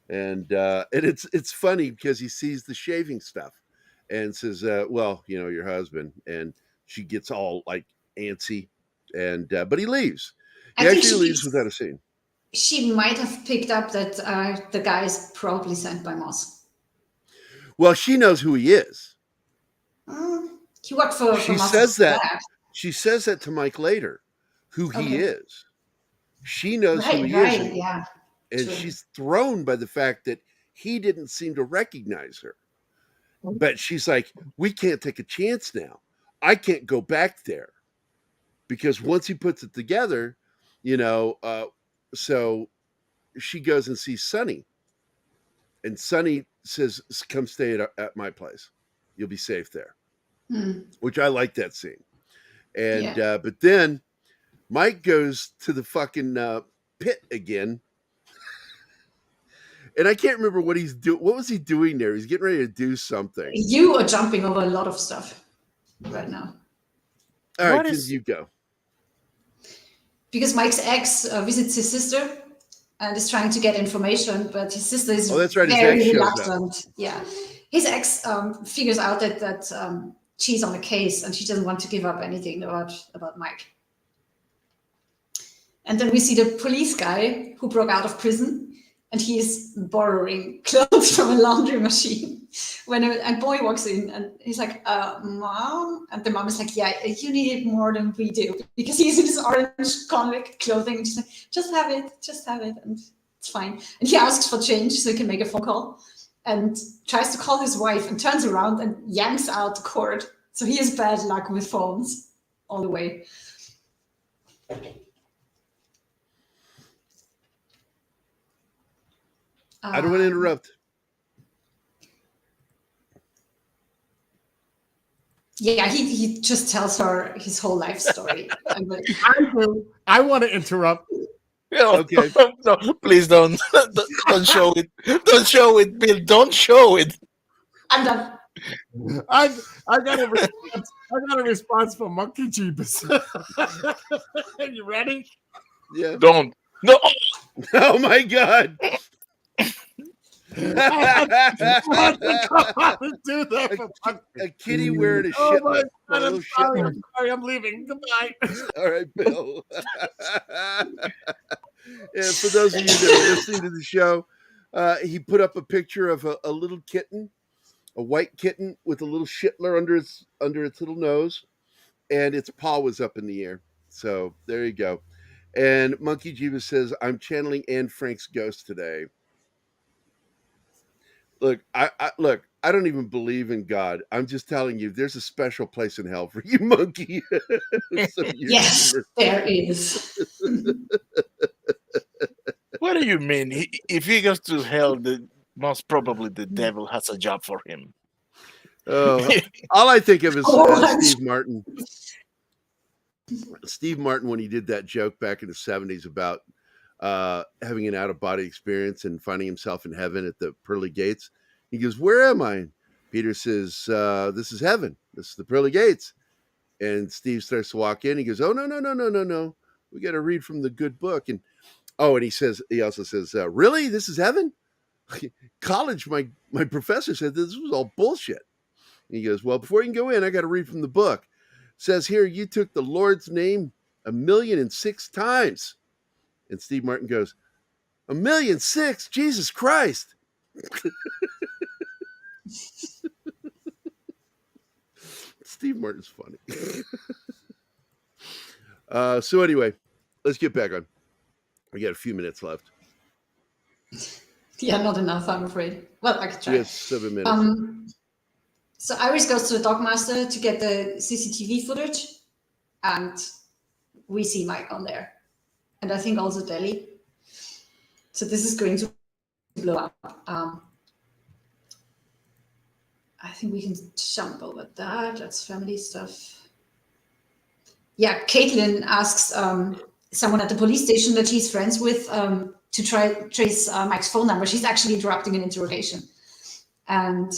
And it's funny because he sees the shaving stuff and says, "Well, you know, your husband," and she gets all like antsy, and but he leaves. He actually leaves without a scene. She might have picked up that the guy is probably sent by Moss. Well, she knows who he is. He worked for. She says that. She says that to Mike later, who he is. She knows who he is. Yeah. And she's thrown by the fact that he didn't seem to recognize her. But she's like, we can't take a chance now. I can't go back there. Because once he puts it together, you know, so she goes and sees Sonny. And Sonny says, come stay at my place. You'll be safe there. Which I like that scene. And but then Mike goes to the fucking pit again. And I can't remember what he's doing. What was he doing there? He's getting ready to do something. You are jumping over a lot of stuff right now. All right, you go. Because Mike's ex visits his sister and is trying to get information, but his sister is very reluctant. Yeah, his ex figures out that she's on a case and she doesn't want to give up anything about Mike. And then we see the police guy who broke out of prison. And he is borrowing clothes from a laundry machine when a boy walks in and he's like, Mom? And the mom is like, yeah, you need it more than we do. Because he's in his orange convict clothing. And she's like, just have it. And it's fine. And he asks for change so he can make a phone call and tries to call his wife and turns around and yanks out the cord. So he has bad luck with phones all the way. I don't want to interrupt. Yeah, he just tells her his whole life story. I want to interrupt. Okay. No, please don't show it. Don't show it, Bill. Don't show it. I'm done. I got a response from Monkey Jeebus. Are you ready? Yeah. Don't. No. Oh my God. Do that a kitty wearing a shit. Oh my God, I'm sorry, I'm leaving. Goodbye. All right, Bill. And for those of you that are listening to the show, he put up a picture of a little kitten, a white kitten with a little shitler under its little nose, and its paw was up in the air. So there you go. And Monkey Jeebus says, I'm channeling Anne Frank's ghost today. Look, I don't even believe in God. I'm just telling you, there's a special place in hell for you, monkey. Yes, there is. What do you mean? If he goes to hell, most probably the devil has a job for him. Oh, all I think of is Oh, Steve Martin. Steve Martin, when he did that joke back in the 70s about having an out-of-body experience and finding himself in heaven at the pearly gates. He goes, "Where am I?" And Peter says, "This is heaven. This is the pearly gates." And Steve starts to walk in. He goes, "Oh, no. We got to read from the good book." And he also says, "Really? This is heaven?" College, my professor said this was all bullshit. And he goes, "Well, before you can go in, I got to read from the book. It says here, you took the Lord's name 1,000,006 times." And Steve Martin goes, 1,000,006? Jesus Christ. Steve Martin's funny. So anyway, let's get back on. We got a few minutes left. Yeah, not enough, I'm afraid. Well, I could try. Yes, 7 minutes. So Iris goes to the dogmaster to get the CCTV footage, and we see Mike on there. And I think also Deli. So this is going to blow up. I think we can jump over that. That's family stuff. Yeah, Caitlin asks someone at the police station that she's friends with to trace Mike's phone number. She's actually interrupting an interrogation. And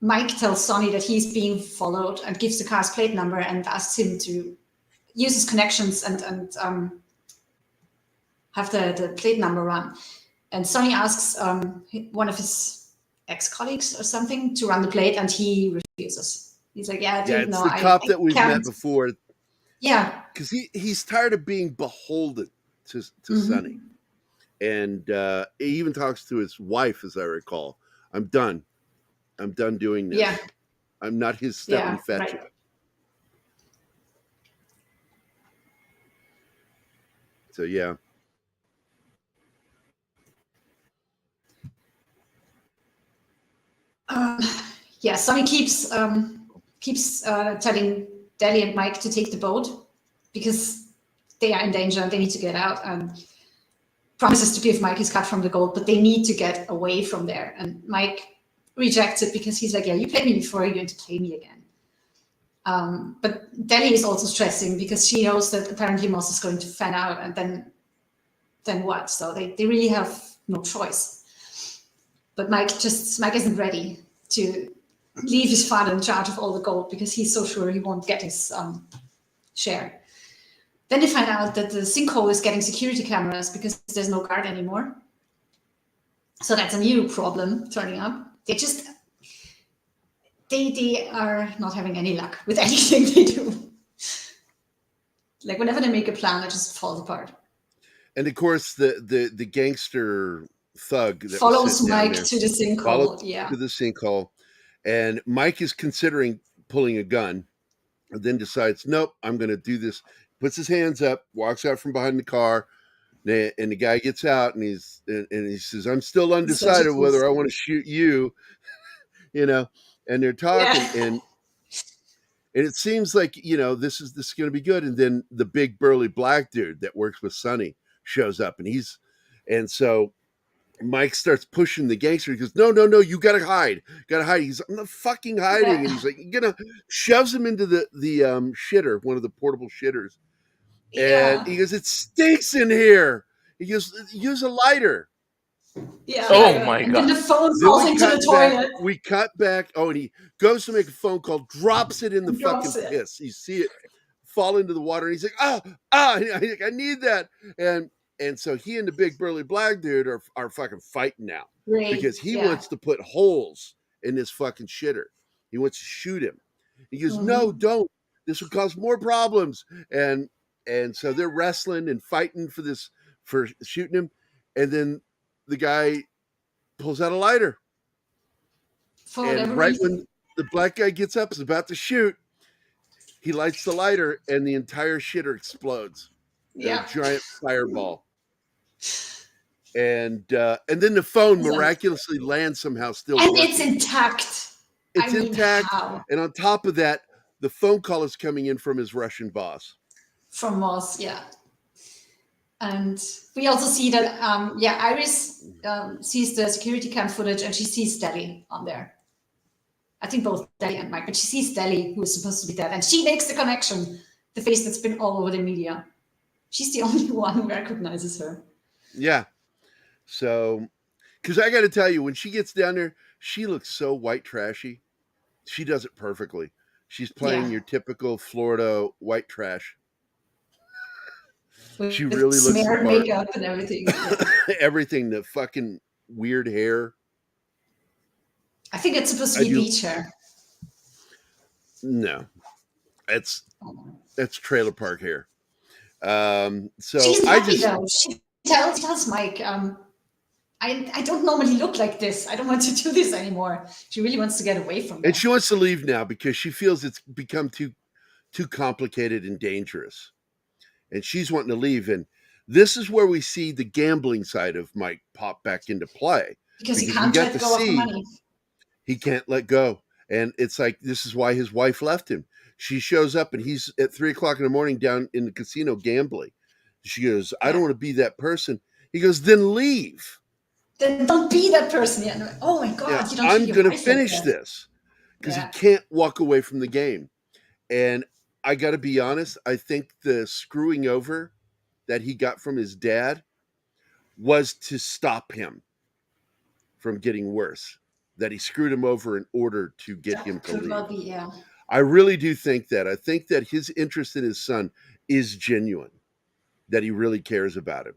Mike tells Sonny that he's being followed and gives the car's plate number and asks him to use his connections and have the plate number run. And Sonny asks one of his ex-colleagues or something to run the plate, and he refuses. He's like, "Yeah, dude, it's no, the cop that we've can't." met before. Yeah, because he's tired of being beholden to Sonny, and he even talks to his wife, as I recall. I'm done doing this. Yeah, I'm not his Stephen Fetchit. Right. So yeah. Yeah, Sonny keeps telling Deli and Mike to take the boat because they are in danger and they need to get out, and promises to give Mike his cut from the gold, but they need to get away from there. And Mike rejects it because he's like, "Yeah, you played me before, you're going to play me again." But Deli is also stressing because she knows that apparently Moss is going to fan out, and then what? So they really have no choice. But Mike isn't ready to leave his father in charge of all the gold because he's so sure he won't get his share. Then they find out that the sinkhole is getting security cameras because there's no guard anymore. So that's a new problem turning up. They are not having any luck with anything they do. Like whenever they make a plan, it just falls apart. And of course, the gangster thug that follows Mike to the sinkhole. To the sinkhole, and Mike is considering pulling a gun, and then decides, "Nope, I'm going to do this." Puts his hands up, walks out from behind the car, and the guy gets out, and he says, "I'm still undecided whether I want to shoot you," And they're talking, and it seems like this is going to be good. And then the big burly black dude that works with Sonny shows up, and so Mike starts pushing the gangster. He goes, no, you gotta hide. He's, "I'm not fucking hiding." And he's like, shoves him into the shitter, one of the portable shitters. And he goes, "It stinks in here." He goes, "Use a lighter." Yeah. Oh my and God. then the phone falls into the toilet. We cut back. Oh, and he goes to make a phone call, drops it in the fucking piss. You see it fall into the water, and he's like, I need that. And so he and the big burly black dude are fucking fighting now because he wants to put holes in this fucking shitter. He wants to shoot him. He goes, "No, don't. This will cause more problems." And so they're wrestling and fighting for shooting him. And then the guy pulls out a lighter. And right when the black guy gets up, is about to shoot, he lights the lighter, and the entire shitter explodes. Yeah. A giant fireball. and then the phone miraculously lands somehow, still and working. it's intact. It's I mean, intact, how? and on top of that, the phone call is coming in from his Russian boss. From Moss, yeah. And we also see that, Iris sees the security cam footage and she sees Deli on there. I think both Deli and Mike, but she sees Deli, who is supposed to be dead, and she makes the connection, the face that's been all over the media. She's the only one who recognizes her. Yeah. So, because I got to tell you, when she gets down there, she looks so white trashy. She does it perfectly. She's playing your typical Florida white trash. She really looks the smeared part. makeup and everything. Everything, the fucking weird hair. I think it's supposed to be beach hair. No, that's trailer park hair. So she's happy though. She tells Mike, I don't normally look like this. I don't want to do this anymore. She really wants to get away from it. And she wants to leave now because she feels it's become too complicated and dangerous. And she's wanting to leave. And this is where we see the gambling side of Mike pop back into play. Because he can't let go of the money. He can't let go. And it's like, this is why his wife left him. She shows up and he's at 3:00 in the morning down in the casino gambling. She goes, I don't want to be that person. He goes, then leave. Then don't be that person yet. Like, oh my God, you don't. I'm going to finish this because he can't walk away from the game. And I got to be honest, I think the screwing over that he got from his dad was to stop him from getting worse. That he screwed him over in order to get him to leave. I really do think that. I think that his interest in his son is genuine, that he really cares about him.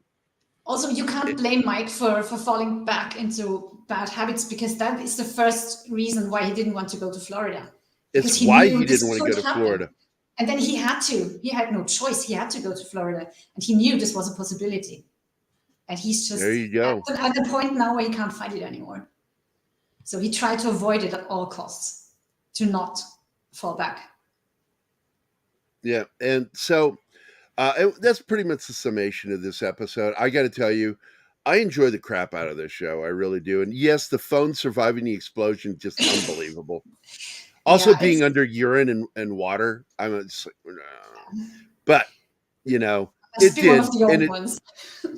Also, you can't blame Mike for falling back into bad habits because that is the first reason why he didn't want to go to Florida. It's why he didn't want to go to Florida. And then he had to. He had no choice. He had to go to Florida. And he knew this was a possibility. And he's just there you go. At the point now where he can't fight it anymore. So he tried to avoid it at all costs, to not fall back. Yeah, and so that's pretty much the summation of this episode. I got to tell you, I enjoy the crap out of this show. I really do. And yes, the phone surviving the explosion, just unbelievable. Also being under urine and water. I'm just like, no. But, you know, it did.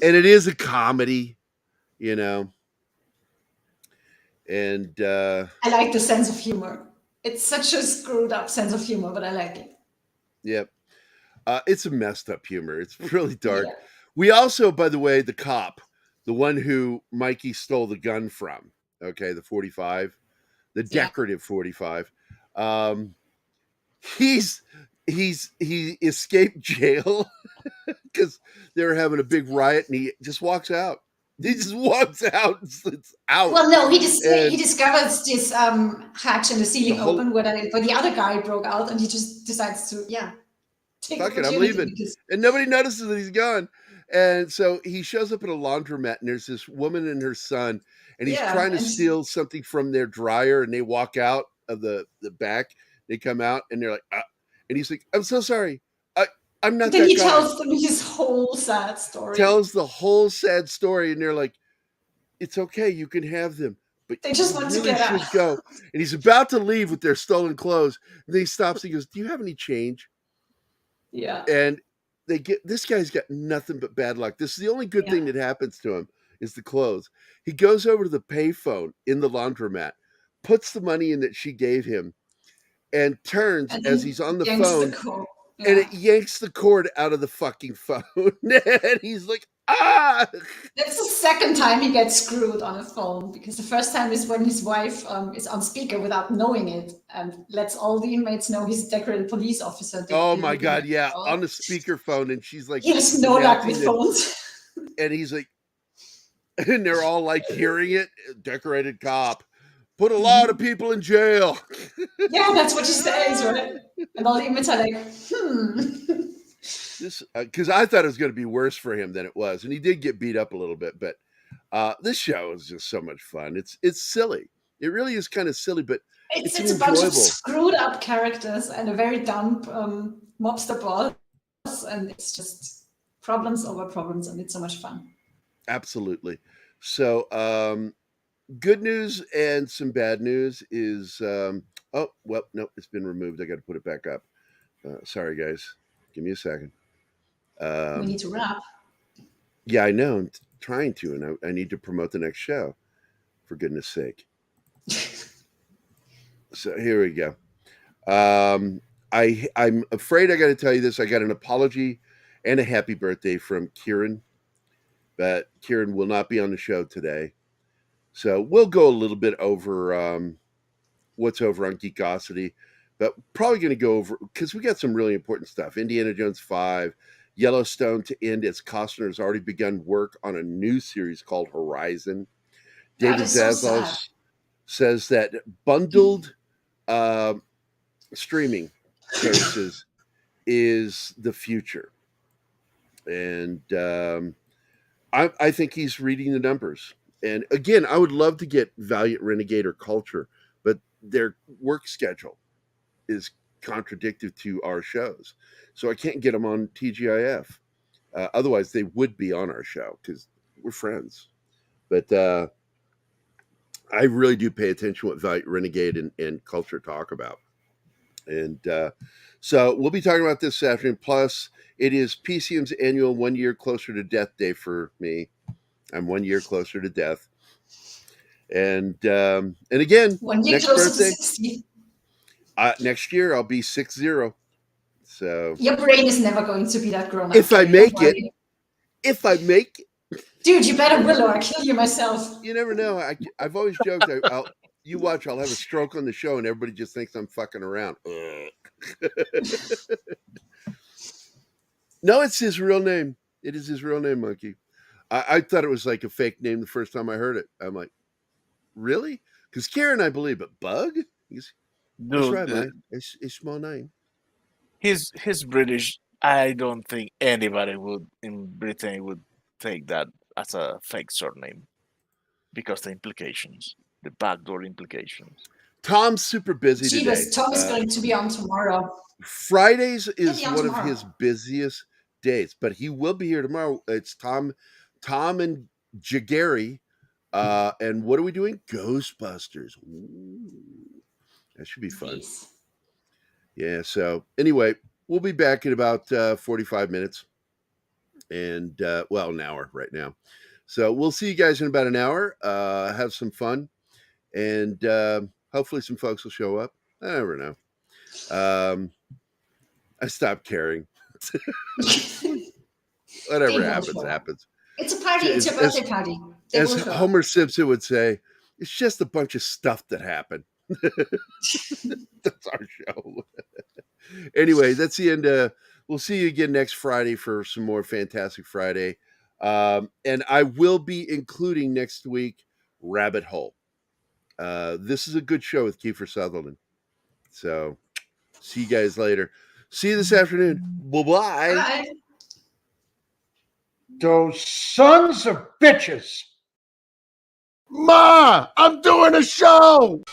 And it is a comedy, you know. And I like the sense of humor. It's such a screwed up sense of humor, but I like it. Yep. It's a messed up humor. It's really dark. Yeah. We also, by the way, the cop, the one who Mikey stole the gun from, okay, the 45, the decorative 45. He escaped jail because they were having a big riot, and he just walks out. He just walks out. It's out. Well, no, he discovers this hatch in the ceiling open where the other guy broke out, and he just decides to take fuck it, I'm leaving, and nobody notices that he's gone. And so he shows up at a laundromat, and there's this woman and her son, and he's trying to steal something from their dryer, and they walk out of the back. They come out, and they're like, and he's like, I'm so sorry. I'm not that guy. Then he tells them his whole sad story. Tells the whole sad story, and they're like, it's okay, you can have them. But they just want to get out. Go. And he's about to leave with their stolen clothes. And then he stops and he goes, do you have any change? Yeah. And this guy's got nothing but bad luck. This is the only good thing that happens to him is the clothes. He goes over to the payphone in the laundromat, puts the money in that she gave him, and turns as he's on the phone. And it yanks the cord out of the fucking phone. And he's like, ah! That's the second time he gets screwed on a phone, because the first time is when his wife is on speaker without knowing it and lets all the inmates know he's a decorated police officer. Oh my God, yeah, on the speakerphone. And she's like, he has no luck with phones. And he's like, and they're all like hearing it, decorated cop. Put a lot of people in jail. Yeah, that's what she says, right? And all the inmates are like, This because I thought it was going to be worse for him than it was, and he did get beat up a little bit. But this show is just so much fun. It's silly. It really is kind of silly, but it's a bunch of screwed up characters and a very dumb mobster boss, and it's just problems over problems, and it's so much fun. Absolutely. So, good news and some bad news is, oh, well, no, it's been removed. I got to put it back up. Sorry, guys. Give me a second. We need to wrap. Yeah, I know. I'm trying to, and I need to promote the next show, for goodness sake. So here we go. I'm afraid I got to tell you this. I got an apology and a happy birthday from Kieran, but Kieran will not be on the show today. So we'll go a little bit over what's over on Geekosity, but probably going to go over, because we got some really important stuff. Indiana Jones 5, Yellowstone to end its Costner has already begun work on a new series called Horizon. David Zaslav says that bundled streaming services is the future. And I think he's reading the numbers. And again, I would love to get Valiant, Renegade, or Culture, but their work schedule is contradictory to our shows. So I can't get them on TGIF. Otherwise, they would be on our show because we're friends. But I really do pay attention to what Valiant, Renegade, and Culture talk about. And so we'll be talking about this afternoon. Plus, it is PCM's annual 1 year closer to death day for me. I'm 1 year closer to death. And again, 1 year next closer birthday, to 60. Next year I'll be 60. So Your brain is never going to be that grown up. if I make it, dude, you better will, or I'll kill you myself. You never know. I've always joked. You watch, I'll have a stroke on the show, and everybody just thinks I'm fucking around. No, it's his real name. It is his real name, Monkey. I thought it was like a fake name the first time I heard it. I'm like, really? Because Karen, I believe, but Bug? That's right, man. It's a small name. He's British. I don't think anybody in Britain would take that as a fake surname because the implications, the backdoor implications. Tom's super busy today. Tom is going to be on tomorrow. Fridays is one of his busiest days, but he will be here tomorrow. It's Tom and Jagari. And what are we doing? Ghostbusters. Ooh, that should be fun. Nice. Yeah. So anyway, we'll be back in about 45 minutes and an hour right now. So we'll see you guys in about an hour. Have some fun, and hopefully some folks will show up. I never know. I stopped caring. Whatever happens. It's a party. It's your birthday party. As Homer Simpson would say, it's just a bunch of stuff that happened. That's our show. Anyway, that's the end. We'll see you again next Friday for some more Fantastic Friday. And I will be including next week Rabbit Hole. This is a good show with Kiefer Sutherland. So see you guys later. See you this afternoon. Bye-bye. Bye. Those sons of bitches. Ma, I'm doing a show.